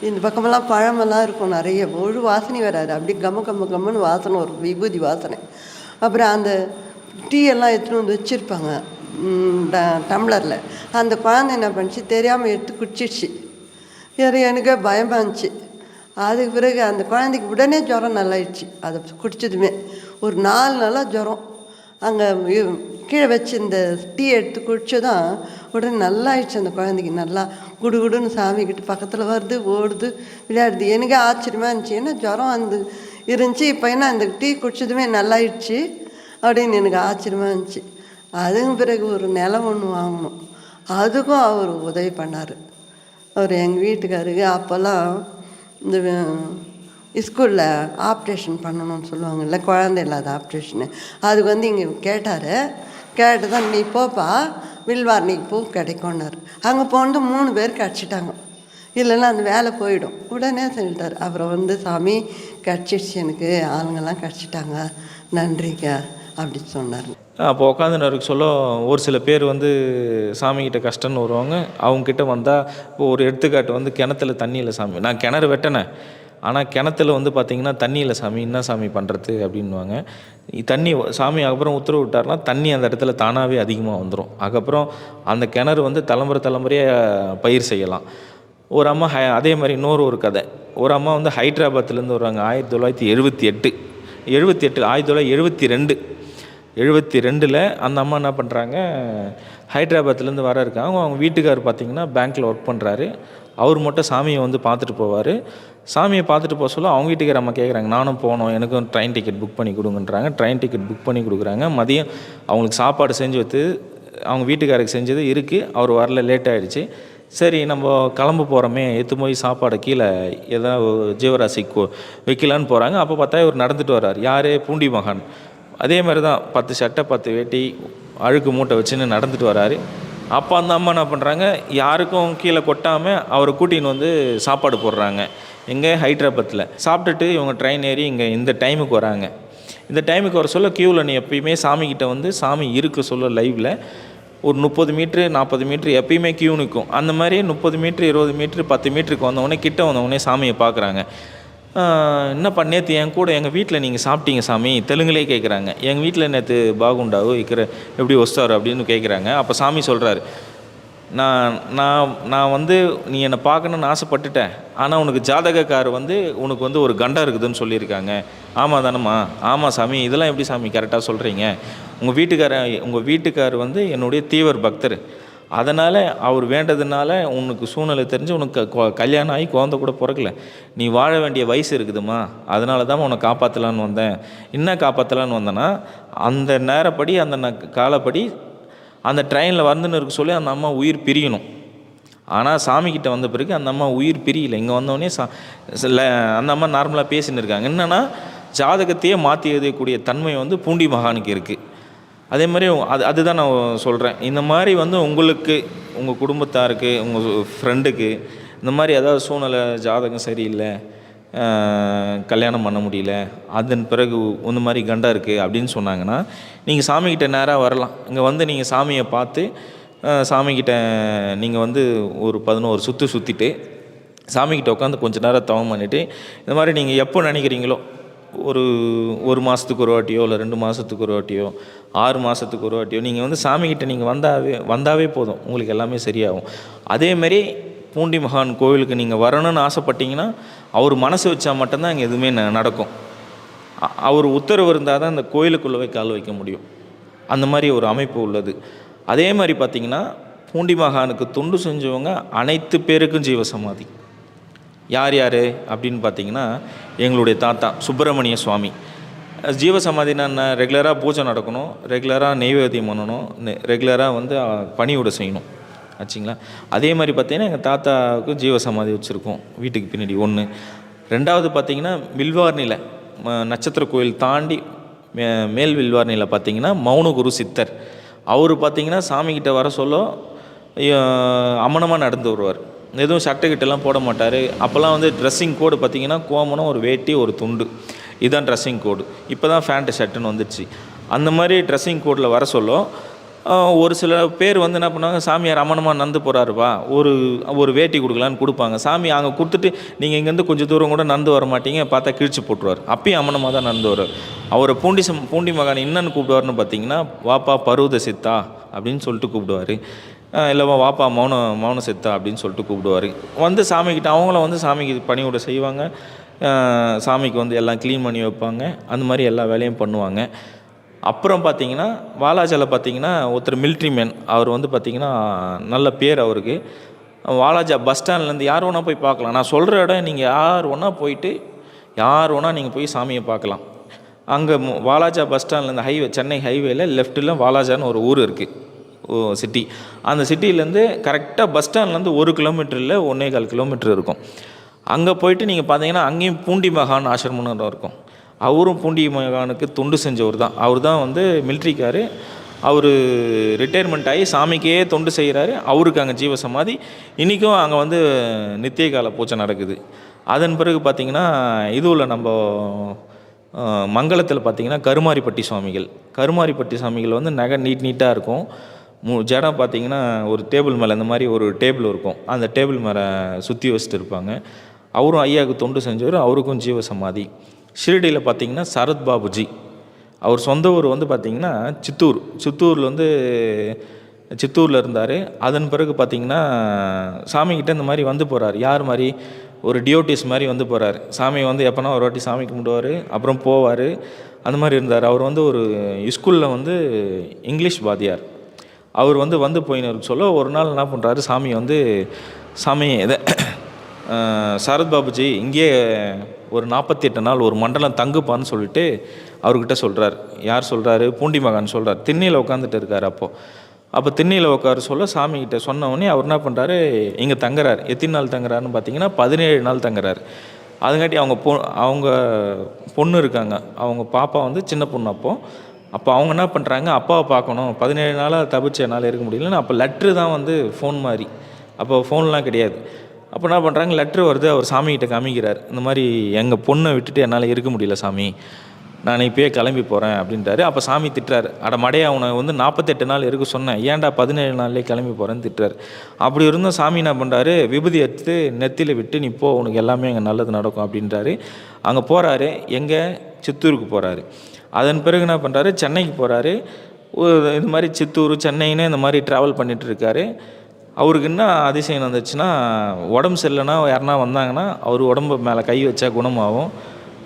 இந்த பக்கமெல்லாம் பழமெல்லாம் இருக்கும், நிறைய ஒரு வாசனை வராது, அப்படி கம்மன்னு வாசனை வரும், விபூதி வாசனை. அப்புறம் அந்த டீ எல்லாம் எடுத்துன்னு வந்து வச்சுருப்பாங்க டம்ளரில். அந்த குழந்தை என்ன பண்ணிச்சு, தெரியாமல் எடுத்து குடிச்சிடுச்சு. எனக்கே பயமாக இருந்துச்சு. அதுக்கு பிறகு அந்த குழந்தைக்கு உடனே ஜுரம் நல்லாயிடுச்சு. அதை குடித்ததுமே ஒரு 4 நாளாக ஜுரம். அங்கே கீழே வச்சு இந்த டீ எடுத்து குடிச்சு தான் உடனே நல்லா ஆயிடுச்சு. அந்த குழந்தைக்கு நல்லா குடுகுடுன்னு சாமிக்கிட்ட பக்கத்தில் வருது, ஓடுது, விளையாடுது. எனக்கே ஆச்சரியமாக இருந்துச்சு, ஏன்னா ஜுரம் வந்து இருந்துச்சு, இப்போ என்ன அந்த டீ குடிச்சதுமே நல்லாயிடுச்சு அப்படின்னு எனக்கு ஆச்சரியமாக இருந்துச்சு. அதுக்கு பிறகு ஒரு நிலம் ஒன்று வாங்கணும், அதுக்கும் அவர் உதவி பண்ணார். அவர் எங்கள் வீட்டுக்காருக்கு அப்போல்லாம் இந்த ஸ்கூலில் ஆப்ரேஷன் பண்ணணும்னு சொல்லுவாங்கள்ல, குழந்தை இல்லாத ஆப்ரேஷனு, அதுக்கு வந்து இங்கே கேட்டு தான் நீ போப்பா வில்வார்னிக்கு பூ கிடைக்கும்னாரு. அங்கே போனது 3 பேர் கிடச்சிட்டாங்க, இல்லைன்னா அந்த வேலை போயிடும். உடனே சொல்லிட்டார். அப்புறம் வந்து சாமி கிடச்சிடுச்சு, எனக்கு ஆளுங்கெல்லாம் கிடச்சிட்டாங்க, நன்றிங்க அப்படி சொன்னார். அப்போ உட்காந்துனருக்கு சொல்ல ஒரு சில பேர் வந்து சாமிக்கிட்ட கஷ்டம்னு வருவாங்க. அவங்கக்கிட்ட வந்தால் இப்போ ஒரு எடுத்துக்காட்டு வந்து கிணத்துல தண்ணி இல்லை சாமி, நான் கிணறு வெட்டினேன், ஆனால் கிணத்துல வந்து பார்த்திங்கன்னா தண்ணி இல்லை சாமி, என்ன சாமி பண்ணுறது அப்படின்வாங்க. தண்ணி சாமி அதுக்கப்புறம் உத்தரவு விட்டார்னா தண்ணி அந்த இடத்துல தானாகவே அதிகமாக வந்துடும். அதுக்கப்புறம் அந்த கிணறு வந்து தலைமுறையாக பயிர் செய்யலாம். ஒரு அம்மா அதே மாதிரி ஒரு கதை, ஒரு அம்மா வந்து ஹைதராபாத்துலேருந்து வருவாங்க. 1972 அந்த அம்மா என்ன பண்ணுறாங்க, ஹைதராபாத்துலேருந்து வர இருக்காங்க. அவங்க வீட்டுக்கார் பார்த்திங்கன்னா பேங்க்கில் ஒர்க் பண்ணுறாரு. அவர் மட்டும் சாமியை வந்து பார்த்துட்டு போவார். சாமியை பார்த்துட்டு போக சொல்ல அவங்க வீட்டுக்கார அம்மா கேட்குறாங்க, நானும் போகணும், எனக்கும் ட்ரெயின் டிக்கெட் புக் பண்ணி கொடுங்கன்றாங்க. ட்ரெயின் டிக்கெட் புக் பண்ணி கொடுக்குறாங்க. மதியம் அவங்களுக்கு சாப்பாடு செஞ்சு வைத்து அவங்க வீட்டுக்காருக்கு செஞ்சது இருக்குது, அவர் வரல, லேட் ஆகிடுச்சு. சரி நம்ம கிளம்ப போகிறோமே, எடுத்து போய் சாப்பாடை கீழே ஏதாவது ஜீவராசிக்கு வைக்கலான்னு போகிறாங்க. அப்போ பார்த்தா இவர் நடந்துட்டு வர்றார். யார்? பூண்டி மகான். அதே மாதிரி தான் 10 சட்டை 10 வேட்டி அழுக்கு மூட்டை வச்சுன்னு நடந்துட்டு வராரு. அப்போ அந்த அம்மா என்ன பண்ணுறாங்க, யாருக்கும் கீழே கொட்டாமல் அவரை கூட்டின்னு வந்து சாப்பாடு போடுறாங்க. எங்கே ஹைதராபாத்தில் சாப்பிட்டுட்டு இவங்க ட்ரெயின் ஏறி இங்கே இந்த டைமுக்கு வராங்க. இந்த டைமுக்கு வர சொல்ல க்யூவில் நீ எப்பயுமே சாமிக்கிட்ட வந்து சாமி இருக்க சொல்ல லைவில் ஒரு 30 மீட்ரு 40 மீட்ரு எப்பயுமே க்யூ நிற்கும். அந்த மாதிரி 30 மீட்ரு 20 மீட்ரு 10 மீட்டருக்கு வந்தவொடனே கிட்ட வந்தவொடனே சாமியை பார்க்குறாங்க. என்னப்பா நேற்று என் கூட எங்கள் வீட்டில் நீங்கள் சாப்பிட்டீங்க சாமி, தெலுங்குலே கேட்குறாங்க. எங்கள் வீட்டில் நேற்று பாகுண்டாவு இருக்கிற எப்படி வஸ்தாரு அப்படின்னு கேட்குறாங்க. அப்போ சாமி சொல்கிறாரு, நான் நான் நான் வந்து நீ என்னை பார்க்கணுன்னு ஆசைப்பட்டுட்டேன், ஆனால் உனக்கு ஜாதகக்கார் வந்து உனக்கு வந்து ஒரு கண்டம் இருக்குதுன்னு சொல்லியிருக்காங்க. ஆமாம் தானம்மா? ஆமாம் சாமி. இதெல்லாம் எப்படி சாமி கரெக்டாக சொல்கிறீங்க? உங்கள் வீட்டுக்கார் வந்து என்னுடைய தீவிர பக்தர், அதனால் அவர் வேண்டதுனால உனக்கு சூழ்நிலை தெரிஞ்சு உனக்கு கல்யாணம் ஆகி குழந்தை கூட பிறக்கல, நீ வாழ வேண்டிய வயசு இருக்குதும்மா, அதனால தான் உன்னை காப்பாற்றலான்னு வந்தேன். என்ன காப்பாற்றலான்னு வந்தேன்னா, அந்த நேரப்படி அந்த காலப்படி அந்த ட்ரெயினில் வந்துன்னு இருக்க சொல்லி அந்த அம்மா உயிர் பிரியணும். ஆனால் சாமிக்கிட்ட வந்த பிறகு அந்த அம்மா உயிர் பிரியலை. இங்கே வந்தோடனே அந்த அம்மா நார்மலாக பேசின்னு இருக்காங்க. என்னென்னா ஜாதகத்தையே மாற்றி எழுதக்கூடிய தன்மை வந்து பூண்டி மகானுக்கு இருக்குது. அதே மாதிரி அதுதான் நான் சொல்கிறேன். இந்த மாதிரி வந்து உங்களுக்கு, உங்கள் குடும்பத்தாருக்கு, உங்கள் ஃப்ரெண்டுக்கு இந்த மாதிரி ஏதாவது சூழ்நிலை ஜாதகம் சரியில்லை, கல்யாணம் பண்ண முடியல, அதன் பிறகு இந்த மாதிரி கண்டம் இருக்குது அப்படின்னு சொன்னாங்கன்னா நீங்கள் சாமிக்கிட்ட நேராக வரலாம். இங்கே வந்து நீங்கள் சாமியை பார்த்து சாமிக்கிட்ட நீங்கள் வந்து ஒரு 11 சுற்று சுற்றிட்டு சாமிக்கிட்ட உட்காந்து கொஞ்சம் நேரம் தவம் பண்ணிவிட்டு இந்த மாதிரி நீங்கள் எப்போ நினைக்கிறீங்களோ, ஒரு மாதத்துக்கு ஒரு வாட்டியோ இல்லை 2 மாதத்துக்கு ஒரு வாட்டியோ 6 மாதத்துக்கு ஒரு வாட்டியோ நீங்கள் வந்து சாமிக்கிட்ட நீங்கள் வந்தாவே போதும், உங்களுக்கு எல்லாமே சரியாகும். அதேமாரி பூண்டி மகான் கோவிலுக்கு நீங்கள் வரணும்னு ஆசைப்பட்டீங்கன்னா அவர் மனசு வச்சா மட்டும்தான் இங்கே எதுவுமே நடக்கும். அவர் உத்தரவு இருந்தால் தான் இந்த கோயிலுக்குள்ளவே கால் வைக்க முடியும். அந்த மாதிரி ஒரு அமைப்பு உள்ளது. அதே மாதிரி பார்த்திங்கன்னா பூண்டி மகானுக்கு தொண்டு செஞ்சவங்க அனைத்து பேருக்கும் ஜீவசமாதி. யார் யார் அப்படின்னு பார்த்திங்கன்னா, எங்களுடைய தாத்தா சுப்பிரமணிய சுவாமி ஜீவசமாதினா என்ன, ரெகுலராக பூஜை நடக்கணும், ரெகுலராக நெய்வேத்தியம் பண்ணணும், ரெகுலராக வந்து பணியோடு செய்யணும் ஆச்சுங்களா. அதே மாதிரி பார்த்திங்கன்னா எங்கள் தாத்தாவுக்கும் ஜீவசமாதி வச்சுருக்கோம் வீட்டுக்கு பின்னாடி ஒன்று. ரெண்டாவது பார்த்திங்கன்னா வில்வார்னில நட்சத்திர கோயில் தாண்டி மேல் வில்வார்னில பார்த்திங்கன்னா மௌனகுரு சித்தர், அவர் பார்த்திங்கன்னா சாமிக்கிட்ட வர சொல்ல அமனமாக நடந்து வருவார். எதுவும் சட்டைக்கிட்டெல்லாம் போட மாட்டார். அப்போல்லாம் வந்து ட்ரெஸ்ஸிங் கோடு பார்த்திங்கன்னா கோமனம், ஒரு வேட்டி, ஒரு துண்டு, இதுதான் ட்ரெஸ்ஸிங் கோடு. இப்போ தான் ஃபேண்ட்டு ஷர்ட்டுன்னு வந்துடுச்சு. அந்த மாதிரி ட்ரெஸ்ஸிங் கோடில் வர சொல்ல ஒரு சில பேர் வந்து என்ன பண்ணுவாங்க, சாமியார் அமனமாக நடந்து போகிறாருப்பா, ஒரு வேட்டி கொடுக்கலான்னு கொடுப்பாங்க. சாமி அங்கே கொடுத்துட்டு நீங்கள் இங்கேருந்து கொஞ்சம் தூரம் கூட நடந்து வர மாட்டீங்க, பார்த்தா கிழிச்சு போட்டுருவார். அப்பயும் அமனமாக தான் நடந்து வருவார். அவரை பூண்டி மகான் என்னன்னு கூப்பிடுவார்னு பார்த்தீங்கன்னா, வாப்பா பருவத சித்தா அப்படின்னு சொல்லிட்டு கூப்பிடுவார். இல்லைவா வாப்பா மௌன சித்தா அப்படின்னு சொல்லிட்டு கூப்பிடுவார். வந்து சாமிக்கிட்ட அவங்கள வந்து சாமிக்கு பணியோட செய்வாங்க. சாமிக்கு வந்து எல்லாம் க்ளீன் பண்ணி வைப்பாங்க. அந்த மாதிரி எல்லா வேலையும் பண்ணுவாங்க. அப்புறம் பார்த்திங்கன்னா வாலாஜாவில் பார்த்திங்கன்னா ஒருத்தர் மிலிட்ரி மேன், அவர் வந்து பார்த்திங்கன்னா நல்ல பேர் அவருக்கு. வாலாஜா பஸ் ஸ்டாண்ட்லேருந்து யார் வேணால் போய் பார்க்கலாம். நான் சொல்கிற இடம் நீங்கள் யார் வேணால் நீங்கள் போய் சாமியை பார்க்கலாம். அங்கே வாலாஜா பஸ் ஸ்டாண்ட்லேருந்து சென்னை ஹைவேல லெஃப்ட்டில் வாலாஜான்னு ஒரு ஊர் இருக்குது, சிட்டி. அந்த சிட்டிலேருந்து கரெக்டாக பஸ் ஸ்டாண்ட்லேருந்து 1 கிலோமீட்டரில் 1.25 கிலோமீட்டர் இருக்கும். அங்கே போயிட்டு நீங்கள் பார்த்தீங்கன்னா அங்கேயும் பூண்டி மகான் ஆசிரமம் இருக்கும். அவரும் பூண்டி மகானுக்கு தொண்டு செஞ்சவர் தான். அவர் தான் வந்து மிலிட்ரிக்காரு. அவர் ரிட்டையர்மெண்ட் ஆகி சாமிக்கே தொண்டு செய்கிறாரு. அவருக்கு அங்கே ஜீவசமாதி. இன்றைக்கும் அங்கே வந்து நித்திய கால பூஜை நடக்குது. அதன் பிறகு பார்த்திங்கன்னா இதுவில் நம்ம மங்களத்தில் பார்த்திங்கன்னா கருமாரிப்பட்டி சுவாமிகள் வந்து நகை நீட்டாக இருக்கும். ஜடம் பார்த்திங்கன்னா ஒரு டேபிள் மேலே இந்த மாதிரி ஒரு டேபிள் இருக்கும், அந்த டேபிள் மேலே சுற்றி வச்சுட்டு இருப்பாங்க. அவரும் ஐயாவுக்கு தொண்டு செஞ்சவர், அவருக்கும் ஜீவசமாதி. ஷிரடியில் பார்த்திங்கன்னா சரத் பாபுஜி, அவர் சொந்த ஊர் வந்து பார்த்திங்கன்னா சித்தூரில் இருந்தார். அதன் பிறகு பார்த்திங்கன்னா சாமிக்கிட்ட இந்த மாதிரி வந்து போகிறார். யார் மாதிரி ஒரு டியோட்டிஸ் மாதிரி வந்து போகிறார். சாமி வந்து எப்போனா ஒரு வாட்டி சாமி கும்பிடுவார், அப்புறம் போவார். அந்த மாதிரி இருந்தார். அவர் வந்து ஒரு ஸ்கூலில் வந்து இங்கிலீஷ் வாத்தியார். அவர் வந்து போயின்னு சொல்ல ஒரு நாள் என்ன பண்ணுறாரு, சாமி இதை சரத் பாபுஜி இங்கேயே ஒரு 48 நாள் ஒரு மண்டலம் தங்குப்பான்னு சொல்லிட்டு அவர்கிட்ட சொல்கிறார். யார் சொல்கிறாரு? பூண்டி மகான் சொல்கிறார். திண்ணையில் உட்காந்துட்டு இருக்கார். அப்போ திண்ணையில் உட்கார சொல்ல சாமிக்கிட்ட சொன்னவொடனே அவர் என்ன பண்ணுறாரு, இங்கே தங்குறார். எத்தனை நாள் தங்குறாருன்னு பார்த்தீங்கன்னா 17 நாள் தங்குறார். அதுங்காட்டி அவங்க பொண்ணு இருக்காங்க, அவங்க பாப்பா வந்து சின்ன பொண்ணு. அப்போது அப்போ அவங்க என்ன பண்ணுறாங்க, அப்பாவை பார்க்கணும், 17 நாளாக தப்பிச்சு என்னால் இருக்க முடியலன்னு. அப்போ லெட்ரு தான் வந்து ஃபோன் மாதிரி. அப்போ ஃபோன்லாம் கிடையாது. அப்போ என்ன பண்ணுறாங்க, லெட்ரு வருது. அவர் சாமிகிட்ட காமிக்கிறார், இந்த மாதிரி எங்கள் பொண்ணை விட்டுட்டு என்னால் இருக்க முடியல சாமி, நான் இப்போயே கிளம்பி போகிறேன் அப்படின்ட்டாரு. அப்போ சாமி திட்டுறாரு, அட மடையா, அவனை வந்து 48 நாள் இருக்க சொன்னேன், ஏன்டா 17 நாள்லேயே கிளம்பி போகிறேன்னு திட்டுறாரு. அப்படி இருந்தும் சாமி என்ன பண்ணுறாரு, விபூதி எடுத்து நெத்தியில் விட்டு, நீ போ, உனக்கு எல்லாமே அங்கே நல்லது நடக்கும் அப்படின்றாரு. அங்கே போகிறாரு, எங்கே, சித்தூருக்கு போகிறாரு. அதன் பிறகு என்ன பண்ணுறாரு, சென்னைக்கு போகிறாரு. இது மாதிரி சித்தூர் சென்னைன்னு இந்த மாதிரி ட்ராவல் பண்ணிகிட்டு இருக்காரு. அவருக்கு என்ன அதிசயம் வந்துச்சுன்னா, உடம்பு சரியில்லைன்னா யாருன்னா வந்தாங்கன்னா அவர் உடம்பு மேலே கை வச்சா குணமாகும்.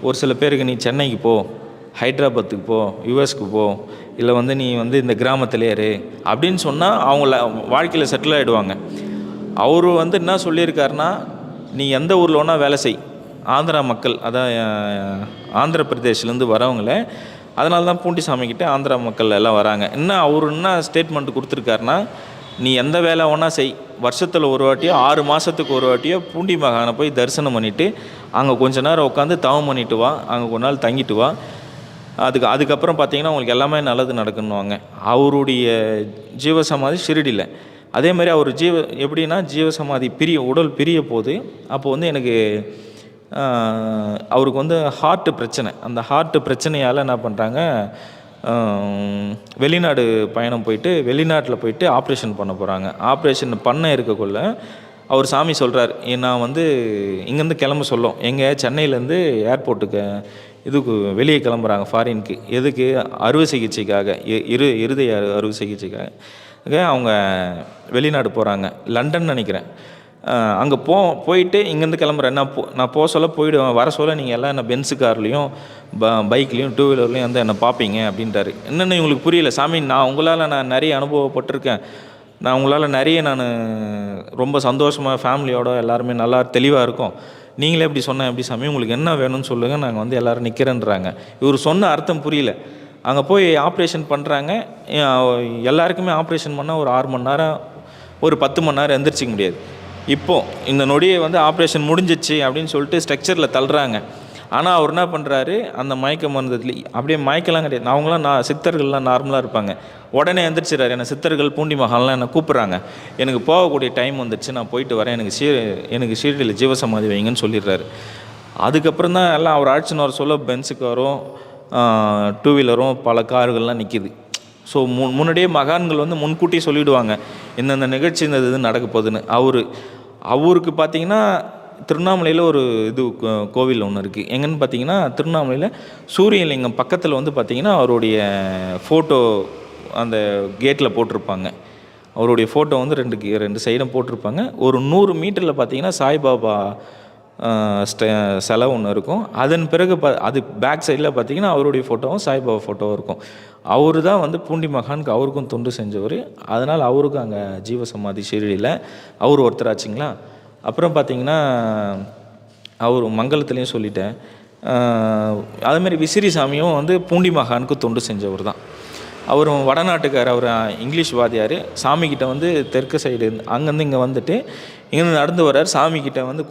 ஒரு சில பேருக்கு நீ சென்னைக்கு போ, ஹைதராபாத்துக்கு போ, யூஎஸ்க்கு போ, இல்லை வந்து நீ வந்து இந்த கிராமத்திலே இரு அப்படின்னு சொன்னால் அவங்கள வாழ்க்கையில் செட்டில் ஆகிடுவாங்க. அவர் வந்து என்ன சொல்லியிருக்காருன்னா, நீ எந்த ஊரில் வேணால் வேலை செய், ஆந்திரா மக்கள், அதான் ஆந்திர பிரதேஷ்லேருந்து வரவங்கள, அதனால தான் பூண்டி சாமிக்கிட்ட ஆந்திரா மக்கள் எல்லாம் வராங்க. இன்னும் அவர் என்ன ஸ்டேட்மெண்ட் கொடுத்துருக்காருன்னா, நீ எந்த வேலை வேணால் செய், வருஷத்தில் ஒரு வாட்டியோ 6 மாதத்துக்கு ஒரு வாட்டியோ பூண்டி மகானை போய் தரிசனம் பண்ணிவிட்டு அங்கே கொஞ்ச நேரம் உட்காந்து தவம் பண்ணிட்டு வா, அங்கே கொஞ்ச நாள் தங்கிட்டு வா, அதுக்கப்புறம் பார்த்தீங்கன்னா உங்களுக்கு எல்லாமே நல்லது நடக்குன்னுவாங்க. அவருடைய ஜீவசமாதி ஷிரடியில். அதேமாதிரி அவர் எப்படின்னா ஜீவசமாதி உடல் பிரிய போது, அப்போ வந்து எனக்கு அவருக்கு வந்து ஹார்ட்டு பிரச்சனை. அந்த ஹார்ட்டு பிரச்சனையால் என்ன பண்ணுறாங்க, வெளிநாடு பயணம் போயிட்டு வெளிநாட்டில் போயிட்டு ஆப்ரேஷன் பண்ண போகிறாங்க. ஆப்ரேஷன் பண்ண இருக்கக்குள்ள அவர் சாமி சொல்கிறார், நான் வந்து இங்கேருந்து கிளம்ப சொல்லும், எங்கள் சென்னையிலேருந்து ஏர்போர்ட்டுக்கு இதுக்கு வெளியே கிளம்புறாங்க ஃபாரினுக்கு. எதுக்கு, அறுவை சிகிச்சைக்காக, இருதய அறுவை சிகிச்சைக்காக அவங்க வெளிநாடு போகிறாங்க, லண்டன் நினைக்கிறேன். அங்கே போயிட்டு இங்கேருந்து கிளம்புறேன், நான் போக சொல்ல போயிடுவேன், வர சொல்ல நீங்கள் எல்லாம் என்ன பென்ஸு கார்லேயும் பைக்லேயும் 2 வீலர்லேயும் வந்து என்னை பார்ப்பீங்க அப்படின்ட்டாரு. என்னென்னு இவங்களுக்கு புரியல. சாமி, நான் நிறைய அனுபவப்பட்டிருக்கேன், உங்களால் நிறைய ரொம்ப சந்தோஷமாக ஃபேமிலியோட எல்லாருமே நல்லா தெளிவாக இருக்கும், நீங்களே எப்படி சொன்னேன் எப்படி சாமி, உங்களுக்கு என்ன வேணும்னு சொல்லுங்கள், நாங்கள் வந்து எல்லோரும் நிற்கிறேன்றாங்க. இவர் சொன்ன அர்த்தம் புரியல. அங்கே போய் ஆப்ரேஷன் பண்ணுறாங்க. எல்லாருக்குமே ஆப்ரேஷன் பண்ணால் ஒரு 6 மணி நேரம், ஒரு 10 மணி நேரம் எந்திரிச்சிக்க முடியாது. இப்போது இந்த நொடியை வந்து ஆப்ரேஷன் முடிஞ்சிச்சு அப்படின்னு சொல்லிட்டு ஸ்ட்ரக்சரில் தள்ளுறாங்க. ஆனால் அவர் என்ன பண்ணுறாரு, அந்த மயக்க மருந்துல அப்படியே மயக்கலாம் கிடையாது. அவங்களாம் சித்தர்கள்லாம் நார்மலாக இருப்பாங்க. உடனே எந்திரிச்சிடறாரு. என்னை சித்தர்கள் பூண்டி மகால்லாம் என்னை கூப்பிட்றாங்க, எனக்கு போகக்கூடிய டைம் வந்துடுச்சு, நான் போயிட்டு வரேன், எனக்கு ஷீரடியில் ஜீவசமாதி வைங்கன்னு சொல்லிடுறாரு. அதுக்கப்புறம் தான் எல்லாம் அவர் அழைச்சின்னு வர சொல்ல பென்ஸு காரும் 2 வீலரும் பல கார்கள்லாம் நிற்கிது. ஸோ முன்னாடியே மகான்கள் வந்து முன்கூட்டியே சொல்லிவிடுவாங்க, இந்தந்த நிகழ்ச்சி இந்த இது நடக்க போகுதுன்னு. அவருக்கு பார்த்திங்கன்னா திருவண்ணாமலையில் ஒரு கோவில் ஒன்று இருக்குது. எங்கன்னு பார்த்தீங்கன்னா திருவண்ணாமலையில் சூரியலிங்கம் பக்கத்தில் வந்து பார்த்திங்கன்னா அவருடைய ஃபோட்டோ அந்த கேட்டில் போட்டிருப்பாங்க. அவருடைய ஃபோட்டோ வந்து 2 சைடும் போட்டிருப்பாங்க. ஒரு 100 மீட்டரில் பார்த்திங்கன்னா சாய்பாபா சிலை ஒன்று இருக்கும். அதன் பிறகு அது பேக் சைடில் பார்த்திங்கன்னா அவருடைய ஃபோட்டோவும் சாய்பாபா ஃபோட்டோவும் இருக்கும். அவர் தான் வந்து பூண்டி மகானுக்கு அவருக்கும் தொண்டு செஞ்சவர். அதனால் அவருக்கும் அங்கே ஜீவசமாதி ஷீரடியில் அவர் ஒருத்தராச்சுங்களா. அப்புறம் பார்த்திங்கன்னா அவர் மங்களத்துலேயும் சொல்லிட்டேன். அதுமாதிரி விசிறி சாமியும் வந்து பூண்டி மகானுக்கு தொண்டு செஞ்சவர் தான். அவரும் வடநாட்டுக்கார். அவர் இங்கிலீஷ் வாதியார். சாமிக்கிட்ட வந்து தெற்கு சைடு அங்கேருந்து இங்கே வந்துட்டு இங்கேருந்து நடந்து வர்றார். சாமிக்கிட்ட வந்து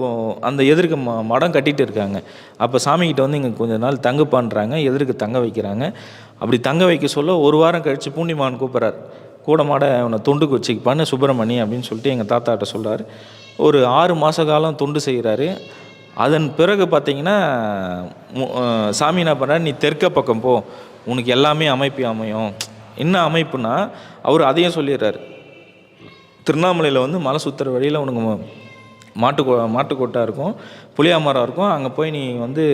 அந்த எதிர்க்கு மடம் கட்டிகிட்டு இருக்காங்க. அப்போ சாமிக்கிட்ட வந்து இங்கே கொஞ்ச நாள் தங்குப்பான்றாங்க, எதிர்க்கு தங்க வைக்கிறாங்க. அப்படி தங்க வைக்க சொல்ல 1 வாரம் கழித்து பூண்டி மகான் கூப்பிட்றார், கூட மாட அவனை தொண்டுக்கு வச்சுப்பான்னு சுப்பிரமணி அப்படின்னு சொல்லிட்டு எங்கள் தாத்தாட்ட சொல்கிறார். ஒரு 6 மாத காலம் தொண்டு செய்கிறாரு. அதன் பிறகு பார்த்திங்கன்னா சாமி என்ன பண்ணுறாரு, நீ தெற்க பக்கம் போ, உனக்கு எல்லாமே அமையும். என்ன அமைப்புனா அவர் அதையும் சொல்லிடுறாரு. திருவண்ணாமலையில் வந்து மலை சுற்றுற வழியில் உனக்கு மாட்டுக்கோட்டாக இருக்கும், புளியா மரம் இருக்கும், அங்கே போய் நீ வந்து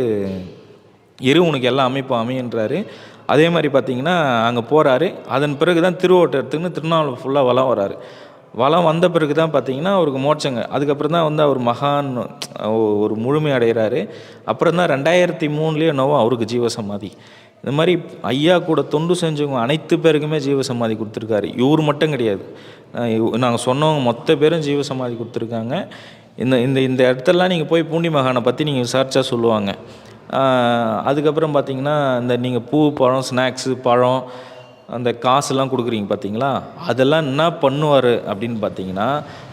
உனக்கு எல்லா அமைப்பும் அமைன்றாரு. அதே மாதிரி பார்த்திங்கன்னா அங்கே போகிறாரு. அதன் பிறகு தான் திருவோட்டத்துக்குன்னு திருவண்ணாமலை ஃபுல்லாக வலம் வராரு. வலம் வந்த பிறகு தான் பார்த்திங்கன்னா அவருக்கு மோட்சங்க. அதுக்கப்புறம் தான் வந்து அவர் மகான் ஒரு முழுமை அடைகிறாரு. அப்புறம் தான் 2003 என்னவோ அவருக்கு ஜீவசமாதி. இந்த மாதிரி ஐயா கூட தொண்டு செஞ்சவங்க அனைத்து பேருக்குமே ஜீவசமாதி கொடுத்துருக்காரு. இவர் மட்டும் கிடையாது, நாங்கள் சொன்னவங்க மொத்த பேரும் ஜீவசமாதி கொடுத்துருக்காங்க. இந்த இடத்துலலாம் நீங்கள் போய் பூண்டி மகானை பற்றி நீங்கள் விசாரிச்சா சொல்லுவாங்க. அதுக்கப்புறம் பார்த்திங்கன்னா இந்த நீங்கள் பூ பழம் ஸ்நாக்ஸு பழம் அந்த காசுலாம் கொடுக்குறீங்க பார்த்தீங்களா, அதெல்லாம் என்ன பண்ணுவார் அப்படின்னு பார்த்தீங்கன்னா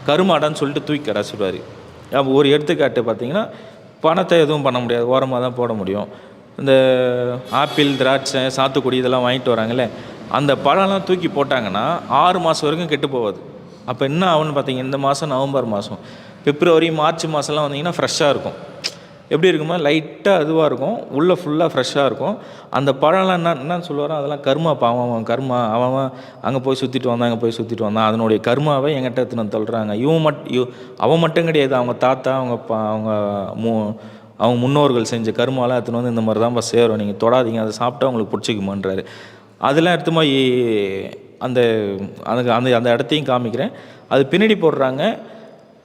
கருமாடான்னு சொல்லிட்டு தூக்கி கரைச்சிடுவார். அப்போ ஒரு எடுத்துக்காட்டு பார்த்திங்கன்னா பணத்தை எதுவும் பண்ண முடியாது, ஓரமாக தான் போட முடியும். இந்த ஆப்பிள், திராட்சை, சாத்துக்குடி இதெல்லாம் வாங்கிட்டு வராங்கல்ல, அந்த பழம்லாம் தூக்கி போட்டாங்கன்னா 6 மாதம் வரைக்கும் கெட்டு போகாது. அப்போ என்ன ஆகும்னு பார்த்தீங்க, இந்த மாதம் நவம்பர் மாதம், பிப்ரவரி, மார்ச் மாதம்லாம் வந்தீங்கன்னா ஃப்ரெஷ்ஷாக இருக்கும். எப்படி இருக்குமா, லைட்டாக இதுவாக இருக்கும், உள்ளே ஃபுல்லாக ஃப்ரெஷ்ஷாக இருக்கும். அந்த பழம்லாம் என்னன்னு சொல்லுவாரோ அதெல்லாம் கர்மா, அவன் கர்மா, அவன் அங்கே போய் சுற்றிட்டு வந்தான், அங்கே போய் சுற்றிட்டு வந்தான், அதனுடைய கர்மாவை என்கிட்ட எடுத்துன்னு வந்து சொல்கிறாங்க. அவன் மட்டும் கிடையாது, அவங்க தாத்தா, அவங்க முன்னோர்கள் செஞ்ச கர்மாலாம் எடுத்துன்னு வந்து இந்த மாதிரி தான்ப்பா சேரும், நீங்கள் தொடாதீங்க, அதை சாப்பிட்டா உங்களுக்கு பிடிச்சிக்குமான்றாரு. அதெல்லாம் எடுத்து போய் அந்த அந்த அந்த இடத்தையும் காமிக்கிறேன். அது பின்னாடி போடுறாங்க.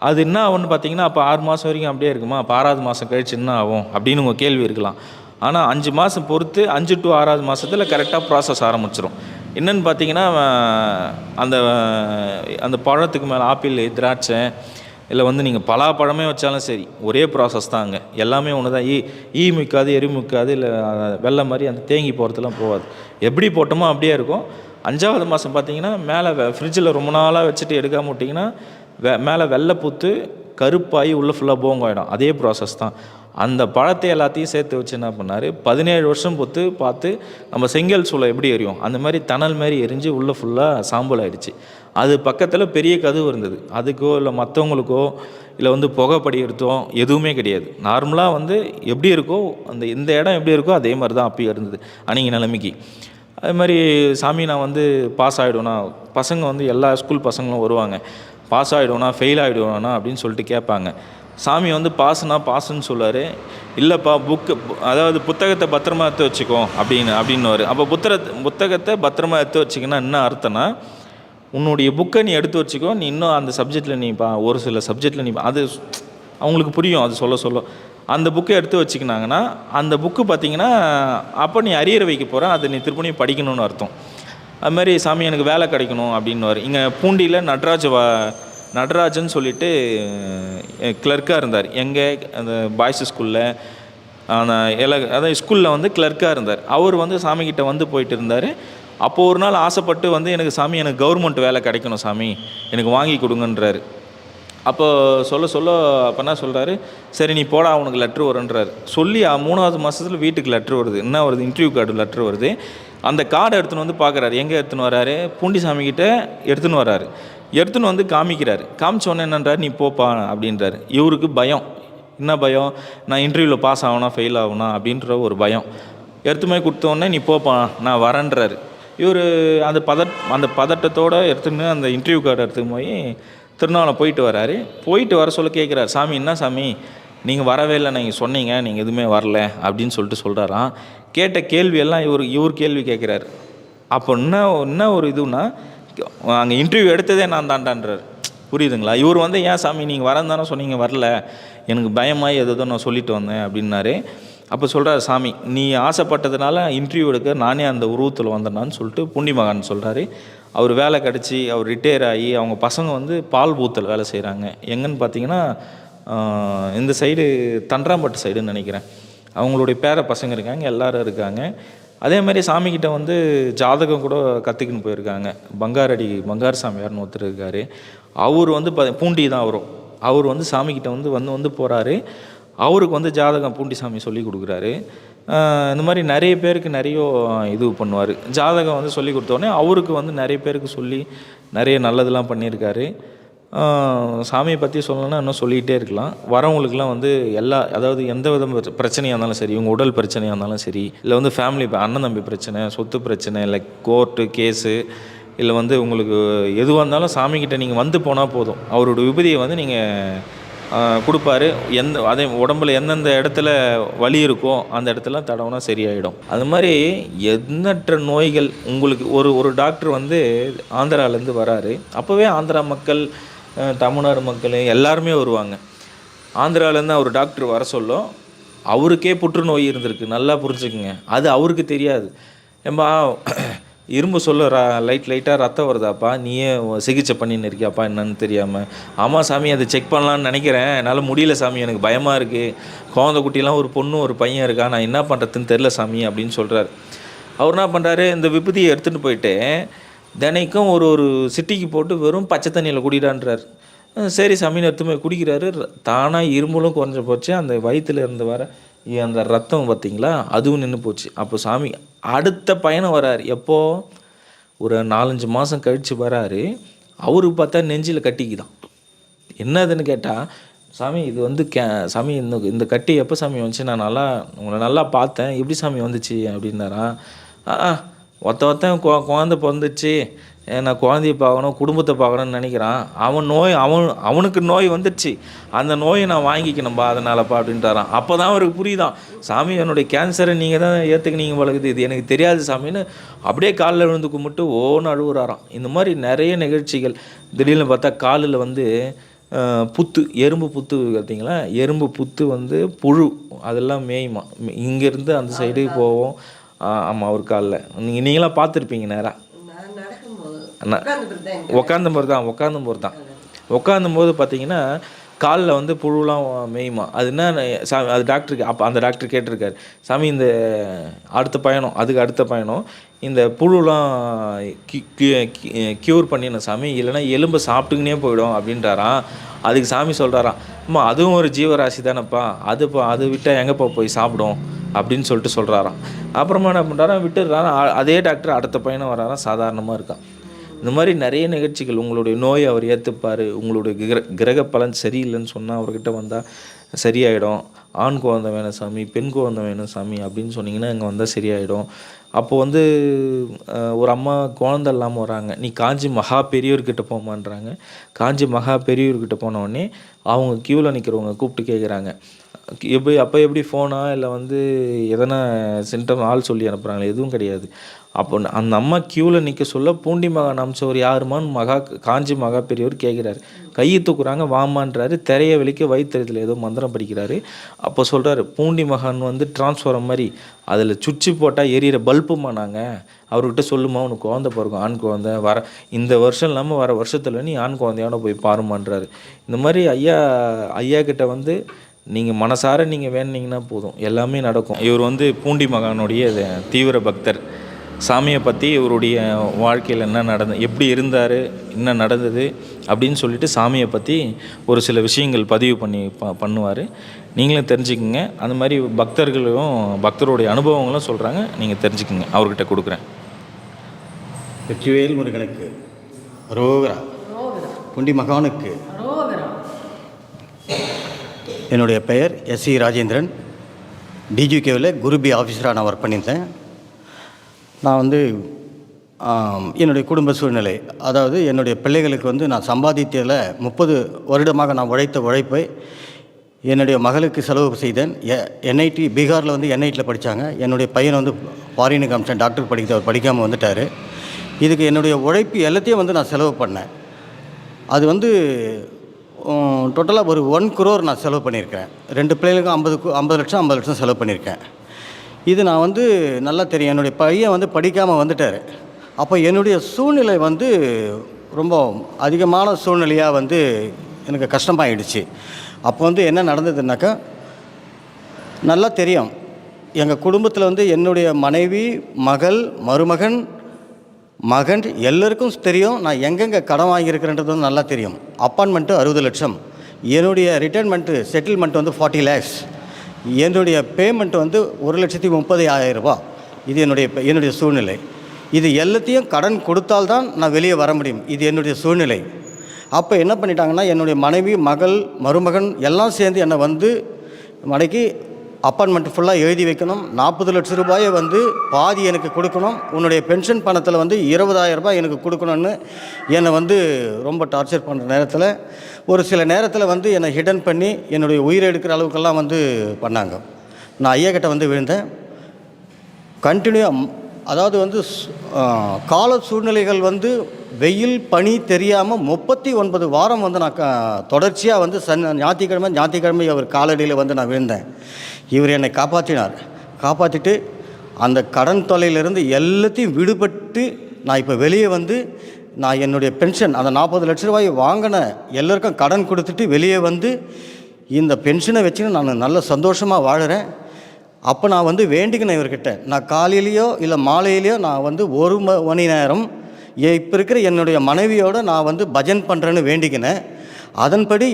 அது என்ன ஆகும்னு பார்த்தீங்கன்னா, அப்போ 6 மாதம் வரைக்கும் அப்படியே இருக்குமா, அப்போ 6வது மாதம் கழிச்சு என்ன ஆகும் அப்படின்னு உங்கள் கேள்வி இருக்கலாம். ஆனால் 5 மாதம் பொறுத்து 5 to 6வது மாதத்தில் கரெக்டாக ப்ராசஸ் ஆரம்பிச்சிடும். என்னென்னு பார்த்தீங்கன்னா, அந்த அந்த பழத்துக்கு மேலே ஆப்பிள், திராட்சை, இல்லை வந்து நீங்கள் பலாப்பழமே வச்சாலும் சரி ஒரே ப்ராசஸ் தான். அங்கே எல்லாமே ஒன்று தான். ஈ முக்காது, எரி முக்காது, இல்லை வெள்ளை மாதிரி அந்த தேங்கி போகிறதுலாம் போகாது. எப்படி போட்டோமோ அப்படியே இருக்கும். 5வது மாதம் பார்த்தீங்கன்னா, மேலே ஃப்ரிட்ஜில் ரொம்ப நாளாக வச்சுட்டு எடுக்காமல் விட்டிங்கன்னா மேலே வெள்ளை பூத்து கருப்பாகி உள்ளே ஃபுல்லாக போங்காயிடும். அதே ப்ராசஸ் தான். அந்த பழத்தை எல்லாத்தையும் சேர்த்து வச்சு என்ன பண்ணார், 17 வருஷம் பொறுத்து பார்த்து நம்ம செங்கல் சூளை எப்படி எரியும் அந்த மாதிரி தணல் மாதிரி எரிஞ்சு உள்ளே ஃபுல்லாக சாம்பல் ஆகிடுச்சு. அது பக்கத்தில் பெரிய கதவு இருந்தது. அதுக்கோ இல்லை மற்றவங்களுக்கோ இல்லை வந்து புகை படிக்கிறதோ எதுவுமே கிடையாது. நார்மலாக வந்து எப்படி இருக்கோ இந்த இடம் எப்படி இருக்கோ அதே மாதிரி தான் அப்பயும் இருந்தது அன்றைக்கி நிலைமைக்கு. அது மாதிரி சாமி நான் வந்து பாஸ் ஆகிடுவேனா, பசங்க வந்து எல்லா ஸ்கூல் பசங்களும் வருவாங்க, பாஸ் ஆகிடுவேனா ஃபெயில் ஆகிடுவேனா அப்படின்னு சொல்லிட்டு கேட்பாங்க. சாமி வந்து பாஸுன்னு சொல்லுவார். இல்லைப்பா அதாவது புத்தகத்தை பத்திரமா எடுத்து வச்சுக்கோ அப்படின்னுவார். அப்போ புத்தகத்தை பத்திரமா எடுத்து வச்சிங்கன்னா என்ன அர்த்தம்னா, உன்னுடைய புக்கை நீ எடுத்து வச்சுக்கோ, நீ இன்னும் அந்த சப்ஜெக்டில் நீ ஒரு சில சப்ஜெக்டில் நீ அது அவங்களுக்கு புரியும். அது சொல்ல அந்த புக்கை எடுத்து வச்சுக்கினாங்கன்னா அந்த புக்கு பார்த்திங்கன்னா அப்போ நீ அரியர் வைக்க போகிற, அதை நீ திருப்பணியும் படிக்கணும்னு அர்த்தம். அது மாதிரி சாமி எனக்கு வேலை கிடைக்கணும் அப்படின்னுவார். இங்கே பூண்டியில் நடராஜன் சொல்லிட்டு கிளர்க்காக இருந்தார். எங்கே அந்த பாய்ஸ் ஸ்கூலில் அதான் ஸ்கூலில் வந்து கிளர்க்காக இருந்தார். அவர் வந்து சாமிக்கிட்ட வந்து போயிட்டு இருந்தார். அப்போது ஒரு நாள் ஆசைப்பட்டு வந்து எனக்கு கவர்மெண்ட் வேலை கிடைக்கணும் சாமி, எனக்கு வாங்கி கொடுங்கன்றாரு. அப்போது சொல்ல அப்போ என்ன சொல்கிறாரு, சரி நீ போடா அவனுக்கு லெட்ரு வருன்றார். சொல்லி 3வது மாதத்தில் வீட்டுக்கு லெட்ரு வருது. என்ன வருது, இன்டர்வியூ கார்டு லெட்ரு வருது. அந்த கார்டை எடுத்துன்னு வந்து பார்க்குறாரு. எங்கே எடுத்துன்னு வராரு, பூண்டி சாமிக்கிட்ட எடுத்துன்னு வராரு. எடுத்துன்னு வந்து காமிக்கிறாரு. காமிச்சோன்னே என்னன்றார், நீ போப்பா அப்படின்றாரு. இவருக்கு பயம். என்ன பயம், நான் இன்டர்வியூவில் பாஸ் ஆகணா ஃபெயில் ஆகணா அப்படின்ற ஒரு பயம். எடுத்துமே கொடுத்தோடனே நீ போப்பா நான் வரேன்றாரு. இவர் அந்த பதட்டத்தோடு எடுத்துன்னு அந்த இன்டர்வியூ கார்டை எடுத்துன்னு போய் திருநாளை போயிட்டு வராரு. போயிட்டு வர சொல்ல கேட்குறாரு, சாமி என்ன சாமி நீங்கள் வரவே இல்லை, நீங்கள் சொன்னீங்க நீங்கள் எதுவுமே வரல அப்படின்னு சொல்கிறாராம். கேட்ட கேள்வியெல்லாம் இவர் கேள்வி கேட்குறாரு. அப்போ என்ன ஒரு இதுன்னா, அங்கே இன்டர்வியூ எடுத்ததே நான் தாண்டான்றார். புரியுதுங்களா? இவர் வந்து ஏன் சாமி நீங்கள் வரேன்னு தானே சொன்னீங்க, வரல, எனக்கு பயமாகி எதோ நான் சொல்லிட்டு வந்தேன் அப்படின்னாரு. அப்போ சொல்கிறார் சாமி, நீ ஆசைப்பட்டதுனால இன்டர்வியூ எடுக்க நானே அந்த உருவத்தில் வந்தேனான்னு சொல்லிட்டு புண்டி மகான் சொல்கிறாரு. அவர் வேலை கிடச்சி அவர் ரிட்டையர் ஆகி அவங்க பசங்க வந்து பால் பூத்தல் வேலை செய்கிறாங்க. எங்கன்னு பார்த்தீங்கன்னா இந்த சைடு தண்டராம்பட்டு சைடுன்னு நினைக்கிறேன். அவங்களுடைய பேர பசங்க இருக்காங்க, எல்லோரும் இருக்காங்க. அதே மாதிரி சாமிக்கிட்ட வந்து ஜாதகம் கூட கற்றுக்கின்னு போயிருக்காங்க. பங்கார் சாமியார்னு ஒருத்தர் இருக்கார். அவர் வந்து பூண்டி தான் வரும். அவர் வந்து சாமிக்கிட்ட வந்து போகிறாரு. அவருக்கு வந்து ஜாதகம் பூண்டி சாமி சொல்லி கொடுக்குறாரு. இந்த மாதிரி நிறைய பேருக்கு நிறைய இது பண்ணுவார். ஜாதகம் வந்து சொல்லி கொடுத்தோடனே அவருக்கு வந்து நிறைய பேருக்கு சொல்லி நிறைய நல்லதெல்லாம் பண்ணியிருக்காரு. சாமியை பற்றி சொல்லணும்னா இன்னும் சொல்லிகிட்டே இருக்கலாம். வரவங்களுக்குலாம் வந்து அதாவது எந்த வித பிரச்சனையாக இருந்தாலும் சரி, இவங்க உடல் பிரச்சனையாக இருந்தாலும் சரி, இல்லை வந்து ஃபேமிலி அண்ணன் தம்பி பிரச்சனை, சொத்து பிரச்சனை, இல்லை கோர்ட்டு கேஸு, இல்லை வந்து உங்களுக்கு எதுவாக இருந்தாலும் சாமிக்கிட்ட நீங்கள் வந்து போனால் போதும். அவரோட விபதியை வந்து நீங்கள் கொடுப்பாரு. அதே உடம்புல எந்தெந்த இடத்துல வலி இருக்கோ அந்த இடத்துல தடவுனா சரியாயிடும். அது மாதிரி எண்ணற்ற நோய்கள் உங்களுக்கு ஒரு டாக்டர் வந்து ஆந்திராவிலேருந்து வராரு. அப்போவே ஆந்திரா மக்கள், தமிழ்நாடு மக்கள் எல்லாருமே வருவாங்க. ஆந்திராவிலேருந்து அவர் டாக்டர் வர சொல்ல அவருக்கே புற்றுநோய் இருந்திருக்கு. நல்லா புரிஞ்சுக்குங்க. அது அவருக்கு தெரியாது. ஏம்பா இரும்பு சொல்ல லைட்டாக ரத்தம் வருதாப்பா, நீயே சிகிச்சை பண்ணின்னு இருக்கியாப்பா என்னன்னு தெரியாமல். ஆமாம் சாமி, அதை செக் பண்ணலான்னு நினைக்கிறேன், என்னால் முடியல சாமி, எனக்கு பயமாக இருக்குது, குழந்தை குட்டிலாம் ஒரு பொண்ணு ஒரு பையன் இருக்கா, நான் என்ன பண்ணுறதுன்னு தெரில சாமி அப்படின்னு சொல்கிறார். அவர் என்ன பண்ணுறாரு, இந்த விபூதியை எடுத்துகிட்டு போயிட்டு தினைக்கும் ஒரு சிட்டிக்கு போட்டு வெறும் பச்சை தண்ணியில் குடிடான்றார். சரி சாமின்னு எடுத்து போய் குடிக்கிறாரு. தானாக இரும்பலும் குறைஞ்ச போச்சு. அந்த வயிற்றில் இருந்து வர அந்த ரத்தம் பார்த்தீங்களா அதுவும் நின்று போச்சு. அப்போ சாமி அடுத்த பயணம் வராரு. எப்போ ஒரு 4-5 மாதம் கழித்து வராரு. அவருக்கு பார்த்தா நெஞ்சில் கட்டிக்குதான். என்னதுன்னு கேட்டால், சாமி இது வந்து சாமி இந்த கட்டி எப்போ சாமி வந்துச்சு, நான் உங்களை நல்லா பார்த்தேன், எப்படி சாமி வந்துச்சு அப்படின்னாராம். ஒருத்தன் குழந்தை பிறந்துச்சு, நான் குழந்தைய பார்க்கணும் குடும்பத்தை பார்க்கணும்னு நினைக்கிறான், அவனுக்கு நோய் வந்துடுச்சு, அந்த நோயை நான் வாங்கிக்கணும்பா அதனாலப்பா அப்படின்றாரான். அப்போ தான் அவருக்கு புரியுதான், சாமி என்னுடைய கேன்சரை நீங்கள் தான் ஏற்றுக்கினீங்க பழகுது, இது எனக்கு தெரியாது சாமின்னு அப்படியே காலில் விழுந்து கும்பிட்டு ஓன்னு அழுகுறாராம். இந்த மாதிரி நிறைய நிகழ்ச்சிகள். திடீர்னு பார்த்தா காலில் வந்து புத்து, எறும்பு புத்து பார்த்தீங்களா, எறும்பு புத்து வந்து புழு அதெல்லாம் மேயுமா, இங்கேருந்து அந்த சைடு போவோம். ஆமாம், அவர் காலில் நீங்களாம் பார்த்துருப்பீங்க நேராக. உட்காந்தும்போது பார்த்தீங்கன்னா காலில் வந்து புழுலாம் மேயுமா. அது என்ன சாமி, அது டாக்டருக்கு அப்போ அந்த டாக்டர் கேட்டிருக்காரு, சாமி இந்த அடுத்த பயணம் இந்த புழுலாம் க்யூர் பண்ணிடணும் சாமி, இல்லைனா எலும்பை சாப்பிட்டுக்கினே போயிடும் அப்படின்றாராம். அதுக்கு சாமி சொல்கிறாராம், அம்மா அதுவும் ஒரு ஜீவராசி தானேப்பா, அது விட்டால் எங்கேப்பா போய் சாப்பிடும் அப்படின்னு சொல்கிறாராம். அப்புறமா என்ன பண்ணுறாராம், விட்டுடுறாராம். அதே டாக்டர் அடுத்த பயணம் வராராம், சாதாரணமாக இருக்கான். இந்த மாதிரி நிறைய நிகழ்ச்சிகள். உங்களுடைய நோயை அவர் ஏற்றுப்பார். உங்களுடைய கிரக பலன் சரியில்லைன்னு சொன்னால் அவர்கிட்ட வந்தால் சரியாயிடும். ஆண் குழந்தை வேணும் சாமி, பெண் குழந்தை வேணும் சாமி அப்படின்னு சொன்னிங்கன்னா இங்கே வந்தால் சரியாயிடும். அப்போது வந்து ஒரு அம்மா குழந்தை இல்லாமல் வராங்க, நீ காஞ்சி மகா பெரியவர்கிட்ட போமான்றாங்க. காஞ்சி மகா பெரியவர்கிட்ட போனோடனே அவங்க க்யூவில் நிற்கிறவங்க கூப்பிட்டு கேட்குறாங்க, எப்படி ஃபோனா இல்லை வந்து எதனா சிம்டம் ஆள் சொல்லி அனுப்புகிறாங்களே, எதுவும் கிடையாது. அப்போ அந்த அம்மா க்யூவில் நிற்க சொல்ல பூண்டி மகான் அம்சவர் யாருமான்னு காஞ்சி மகா பெரியவர் கேட்குறாரு. கையை தூக்குறாங்க, வாமான்றாரு. திரைய வெளிக்க வயிற்றுல ஏதோ மந்திரம் படிக்கிறாரு. அப்போ சொல்கிறாரு, பூண்டி மகான் வந்து டிரான்ஸ்ஃபாரம் மாதிரி அதில் சுவிட்சு போட்டால் எரியிற பல்புமா நாங்கள், அவர்கிட்ட சொல்லுமா உனக்கு குழந்தை பிறக்கும், ஆண் குழந்தை இந்த வருஷம் இல்லாமல் வர வருஷத்தில் நீ ஆண் குழந்தையோட போய் பாருமான்றாரு. இந்த மாதிரி ஐயா கிட்ட வந்து நீங்கள் மனசார நீங்கள் வேணுனீங்கன்னா போதும், எல்லாமே நடக்கும். இவர் வந்து பூண்டி மகானுடைய தீவிர பக்தர். சாமியை பற்றி இவருடைய வாழ்க்கையில் என்ன எப்படி இருந்தார், என்ன நடந்தது அப்படின்னு சொல்லிட்டு சாமியை பற்றி ஒரு சில விஷயங்கள் பதிவு பண்ணுவார். நீங்களும் தெரிஞ்சுக்குங்க. அந்த மாதிரி பக்தருடைய அனுபவங்களும் சொல்கிறாங்க, நீங்கள் தெரிஞ்சுக்குங்க. அவர்கிட்ட கொடுக்குறேன். வெற்றிவேல் முருகனுக்கு ரோகரா, பூண்டி மகானுக்கு. என்னுடைய பெயர் எஸ்சி ராஜேந்திரன். டிஜிகேவில் குருபி ஆஃபீஸராக நான் ஒர்க் பண்ணியிருந்தேன். நான் வந்து என்னுடைய குடும்ப சூழ்நிலை, அதாவது என்னுடைய பிள்ளைகளுக்கு வந்து நான் சம்பாதித்ததில் 30 வருடமாக நான் உழைத்த உழைப்பை என்னுடைய மகளுக்கு செலவு செய்தேன். என்ஐடி பீகாரில் வந்து என்ஐடியில் படித்தாங்க. என்னுடைய பையனை வந்து ஃபாரினுக்கு அமிச்சேன், டாக்டர் அவர் படிக்காமல் வந்துட்டார். இதுக்கு என்னுடைய உழைப்பு எல்லாத்தையும் வந்து நான் செலவு பண்ணேன். அது வந்து டோட்டலாக ஒரு 1 crore நான் செலவு பண்ணியிருக்கேன். 2 பிள்ளைகளுக்கும் 50 லட்சம் செலவு பண்ணியிருக்கேன். இது நான் வந்து நல்லா தெரியும். என்னுடைய பையன் வந்து படிக்காமல் வந்துட்டார். அப்போ என்னுடைய சூழ்நிலை வந்து ரொம்ப அதிகமான சூழ்நிலையாக வந்து எனக்கு கஷ்டமாயிடுச்சு. அப்போ வந்து என்ன நடந்ததுன்னாக்கா, நல்லா தெரியும் எங்கள் குடும்பத்தில் வந்து என்னுடைய மனைவி, மகள், மருமகன், மகன் எல்லோருக்கும் தெரியும் நான் எங்கெங்கே கடன் வாங்கியிருக்கிறேன்றது வந்து நல்லா தெரியும். அப்பார்ட்மெண்ட்டு 60 லட்சம், என்னுடைய ரிட்டைர்மெண்ட்டு செட்டில்மெண்ட் வந்து 40 lakhs, என்னுடைய பேமெண்ட் வந்து 1,30,000 ரூபா. இது என்னுடைய சூழ்நிலை. இது எல்லாத்தையும் கடன் கொடுத்தால்தான் நான் வெளியே வர முடியும். இது என்னுடைய சூழ்நிலை. அப்போ என்ன பண்ணிட்டாங்கன்னா, என்னுடைய மனைவி, மகள், மருமகன் எல்லாம் சேர்ந்து என்னை வந்து மனைக்கு அப்பார்ட்மெண்ட் ஃபுல்லாக எழுதி வைக்கணும். 40 லட்சம் ரூபாயை வந்து பாதி எனக்கு கொடுக்கணும், உன்னுடைய பென்ஷன் பணத்தில் வந்து 20,000 ரூபாய் எனக்கு கொடுக்கணும்னு என்னை வந்து ரொம்ப டார்ச்சர் பண்ணுற நேரத்தில், ஒரு சில நேரத்தில் வந்து என்னை ஹிடன் பண்ணி என்னுடைய உயிரை எடுக்கிற அளவுக்கெல்லாம் வந்து பண்ணாங்க. நான் ஐயா கிட்ட வந்து விழுந்தேன். கண்டினியூவாக, அதாவது வந்து கால சூழ்நிலைகள் வந்து வெயில் பனி தெரியாமல் 39 வாரம் வந்து நான் தொடர்ச்சியாக வந்து ஞாயிற்றுக்கிழமை அவர் காலடியில் வந்து நான் விழுந்தேன். இவர் என்னை காப்பாற்றிட்டு அந்த கடன் தொல்லையிலிருந்து எல்லாத்தையும் விடுபட்டு நான் இப்போ வெளியே வந்து நான் என்னுடைய பென்ஷன் அந்த 40 லட்ச ரூபாயை வாங்கின எல்லாருக்கும் கடன் கொடுத்துட்டு வெளியே வந்து இந்த பென்ஷனை வச்சுன்னு நான் நல்ல சந்தோஷமாக வாழுறேன். அப்போ நான் வந்து வேண்டிக்கினேன் இவர்கிட்ட, நான் காலையிலையோ இல்லை மாலையிலையோ நான் வந்து 1 மணி நேரம் இப்போ இருக்கிற என்னுடைய மனைவியோடு நான் வந்து பஜன் பண்ணுறேன்னு வேண்டிக்கினேன். அதன்படி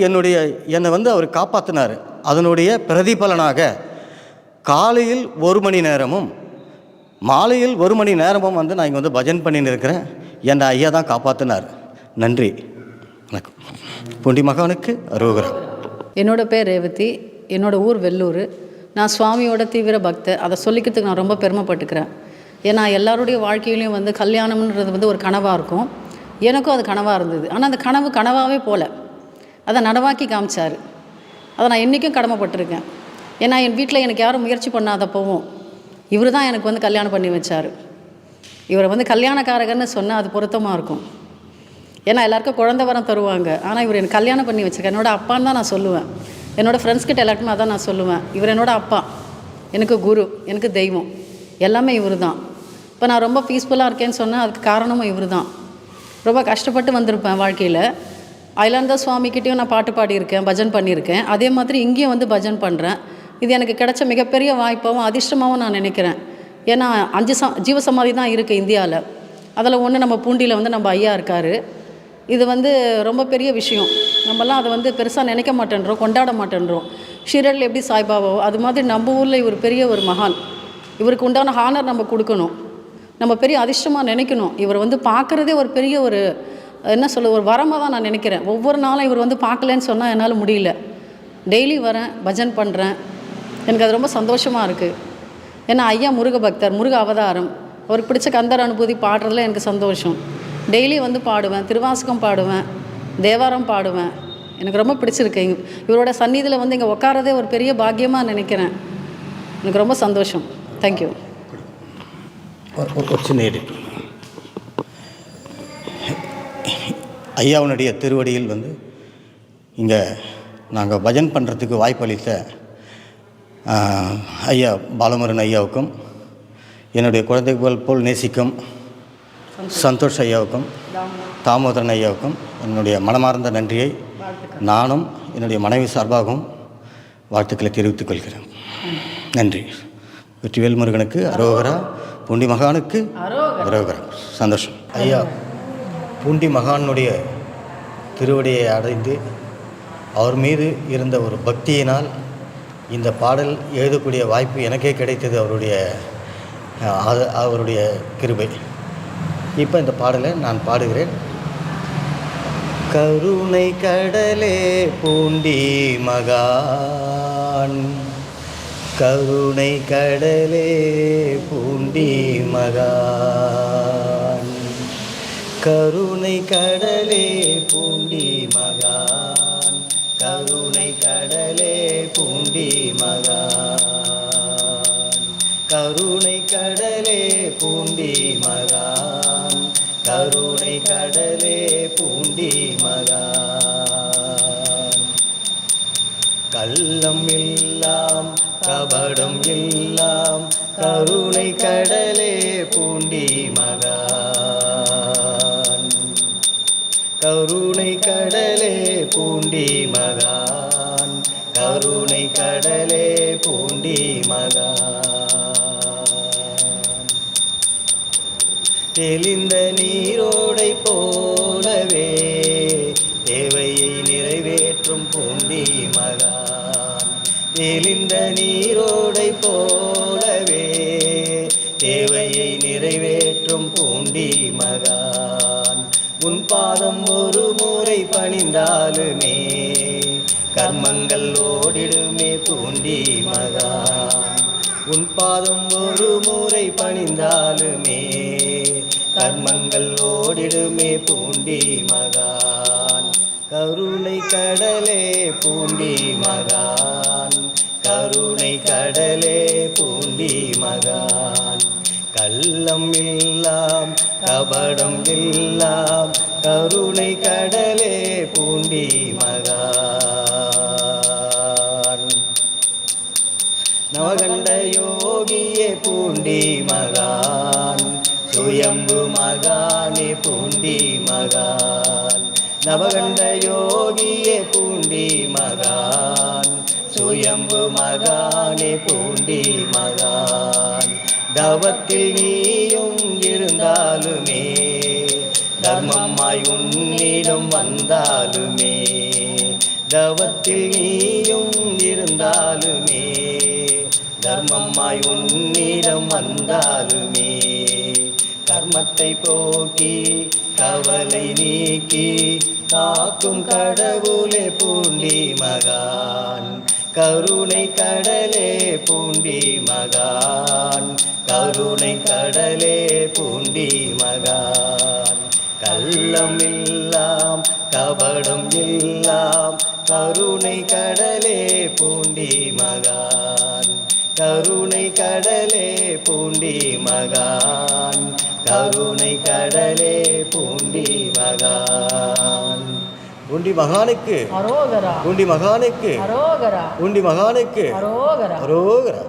என்னை வந்து அவர் காப்பாற்றினார். அதனுடைய பிரதிபலனாக காலையில் 1 மணி நேரமும் மாலையில் 1 மணி நேரமும் வந்து நான் இங்கே வந்து பஜன் பண்ணின்னு இருக்கிறேன். என் ஐயா தான் காப்பாற்றினார். நன்றி, வணக்கம். பூண்டி மகானுக்கு அரோகரா. என்னோட பேர் ரேவதி, என்னோடய ஊர் வெள்ளூர். நான் சுவாமியோட தீவிர பக்தர். அதை சொல்லிக்கிறதுக்கு நான் ரொம்ப பெருமைப்பட்டுக்கிறேன். ஏன்னா எல்லாருடைய வாழ்க்கையிலையும் வந்து கல்யாணம்ன்றது வந்து ஒரு கனவாக இருக்கும். எனக்கும் அது கனவாக இருந்தது. ஆனால் அந்த கனவு கனவாகவே போல அதை நடவாக்கி காமிச்சார். அதை நான் என்றைக்கும் கடமைப்பட்டிருக்கேன். ஏன்னா என் வீட்டில் எனக்கு யாரும் முயற்சி பண்ணாதப்பவும் இவர் தான் எனக்கு வந்து கல்யாணம் பண்ணி வச்சார். இவரை வந்து கல்யாணக்காரகன்னு சொன்னால் அது பொருத்தமாக இருக்கும். ஏன்னா எல்லாருக்கும் குழந்தை வரம் தருவாங்க. ஆனால் இவர் எனக்கு கல்யாணம் பண்ணி வச்சுருக்கார். என்னோடய அப்பான்னு தான் நான் சொல்லுவேன். என்னோடய ஃப்ரெண்ட்ஸ்கிட்ட எல்லாருக்குமே அதான் நான் சொல்லுவேன். இவர் என்னோடய அப்பா, எனக்கு குரு, எனக்கு தெய்வம், எல்லாமே இவர் தான். இப்போ நான் ரொம்ப பீஸ்ஃபுல்லாக இருக்கேன்னு சொன்னால் அதுக்கு காரணமும் இவர் தான். ரொம்ப கஷ்டப்பட்டு வந்திருப்பேன் வாழ்க்கையில். அயலானந்த சுவாமிக்கிட்டேயும் நான் பாட்டு பாடியிருக்கேன், பஜன் பண்ணியிருக்கேன். அதே மாதிரி இங்கேயும் வந்து பஜன் பண்ணுறேன். இது எனக்கு கிடைச்ச மிகப்பெரிய வாய்ப்பாகவும் அதிர்ஷ்டமாகவும் நான் நினைக்கிறேன். ஏன்னா 5 ஜீவசமாதி தான் இருக்குது இந்தியாவில். அதில் ஒன்று நம்ம பூண்டியில் வந்து நம்ம ஐயா இருக்கார். இது வந்து ரொம்ப பெரிய விஷயம். நம்மலாம் அதை வந்து பெருசாக நினைக்க மாட்டேன்றோம், கொண்டாட மாட்டேன்றோம். ஷீரடியில் எப்படி சாய்பாபாவோ அது மாதிரி நம்ம ஊரில் இவர் பெரிய ஒரு மகான். இவருக்கு உண்டான ஹானர் நம்ம கொடுக்கணும். நம்ம பெரிய அதிர்ஷ்டமாக நினைக்கணும். இவர் வந்து பார்க்குறதே ஒரு பெரிய ஒரு என்ன சொல்ல ஒரு வரமாக தான் நான் நினைக்கிறேன். ஒவ்வொரு நாளும் இவர் வந்து பார்க்கலன்னு சொன்னால் என்னால் முடியல. டெய்லி வரேன், பஜன் பண்ணுறேன். எனக்கு அது ரொம்ப சந்தோஷமாக இருக்குது. ஏன்னா ஐயா முருக பக்தர், முருக அவதாரம். அவருக்கு பிடிச்ச கந்தர் அனுபூதி பாடுறதுல எனக்கு சந்தோஷம். டெய்லி வந்து பாடுவேன், திருவாசகம் பாடுவேன், தேவாரம் பாடுவேன். எனக்கு ரொம்ப பிடிச்சிருக்கு. இவரோட சந்நிதியில் வந்து இங்கே உட்காரதே ஒரு பெரிய பாக்கியமாக நினைக்கிறேன். எனக்கு ரொம்ப சந்தோஷம். தேங்க்யூ. ஒரு சின்ன எடிட். ஐயாவுடைய திருவடியில் வந்து இங்கே நாங்கள் பஜன் பண்ணுறதுக்கு வாய்ப்பளித்த ஐயா பாலமுருகன் ஐயாவுக்கும், என்னுடைய குழந்தைகள் போல் நேசிக்கும் சந்தோஷ் ஐயாவுக்கும், தாமோதரன் ஐயாவுக்கும் என்னுடைய மனமார்ந்த நன்றியை நானும் என்னுடைய மனைவி சார்பாகவும் வாழ்த்துக்களை தெரிவித்துக் கொள்கிறேன். நன்றி. வெற்றிவேல் முருகனுக்கு அரோகரா, பூண்டி மகானுக்கு அரோகரா. சந்தோஷம். ஐயா பூண்டி மகானுடைய திருவடியை அடைந்து அவர் மீது இருந்த ஒரு பக்தியினால் இந்த பாடல் எழுதக்கூடிய வாய்ப்பு எனக்கே கிடைத்தது. அவருடைய கிருபை. இப்போ இந்த பாடலை நான் பாடுகிறேன். கருணை கடலே பூண்டி மகான், கருணை கடலே பூண்டி மகான், கருணை கடலே பூண்டி மகான், கருணை கடலே பூண்டி மகான், கருணை கடலே பூண்டி மகான், கருணை கடலே பூண்டி மகான். கள்ளம் எல்லாம் கபடம் எல்லாம் கருணை கடலே பூண்டி மகான், கருணை கடலே பூண்டி மகான், கருணை கடலே பூண்டி மகான். தெளிந்த நீரோடை போலவே தேவையை நிறைவேற்றும் பூண்டி மகான், தெளிந்த நீரோடை போலவே தேவையை நிறைவேற்றும் பூண்டி மகான். உன் பாதம் ஒரு முறை பணிந்தாலுமே கர்மங்கள் ஓடிடுமே பூண்டி மகான். உன் பாதம் ஒரு முறை பணிந்தாலுமே கர்மங்கள் ஓடிடுமே பூண்டி மகான். கருணை கடலே பூண்டி மகான், கருணை கடலே பூண்டி மகான். கள்ளம் எல்லாம் கபடம் எல்லாம் கருணை கடலே பூண்டி மகான். நவகண்ட யோகியே பூண்டி மகான், சுயம்பு மகானே பூண்டி மகான். நவகண்ட யோகியே பூண்டி மகான், சுயம்பு மகானே பூண்டி மகான். தவத்தில் நீயும் இருந்தாலுமே தர்மமாய் உன்னிடம் வந்தாலுமே, தவத்தில் நீயும் இருந்தாலுமே தர்மமாய் உன்னிடம் வந்தாலுமே கர்மத்தை போக்கி கவலை நீக்கி காக்கும் கடவுளே பூண்டி மகான் கருணை கடலே பூண்டி மகான் கருணை கடலே பூண்டி மகான் கள்ளம் எல்லாம் கபடம் எல்லாம் கருணை கடலே பூண்டி மகான் கருணை கடலே பூண்டி மகான் கருணை கடலே பூண்டி மகான் பூண்டி மகானுக்கு அரோகரா பூண்டி மகானுக்கு அரோகரா பூண்டி மகானுக்கு அரோகரா அரோகரா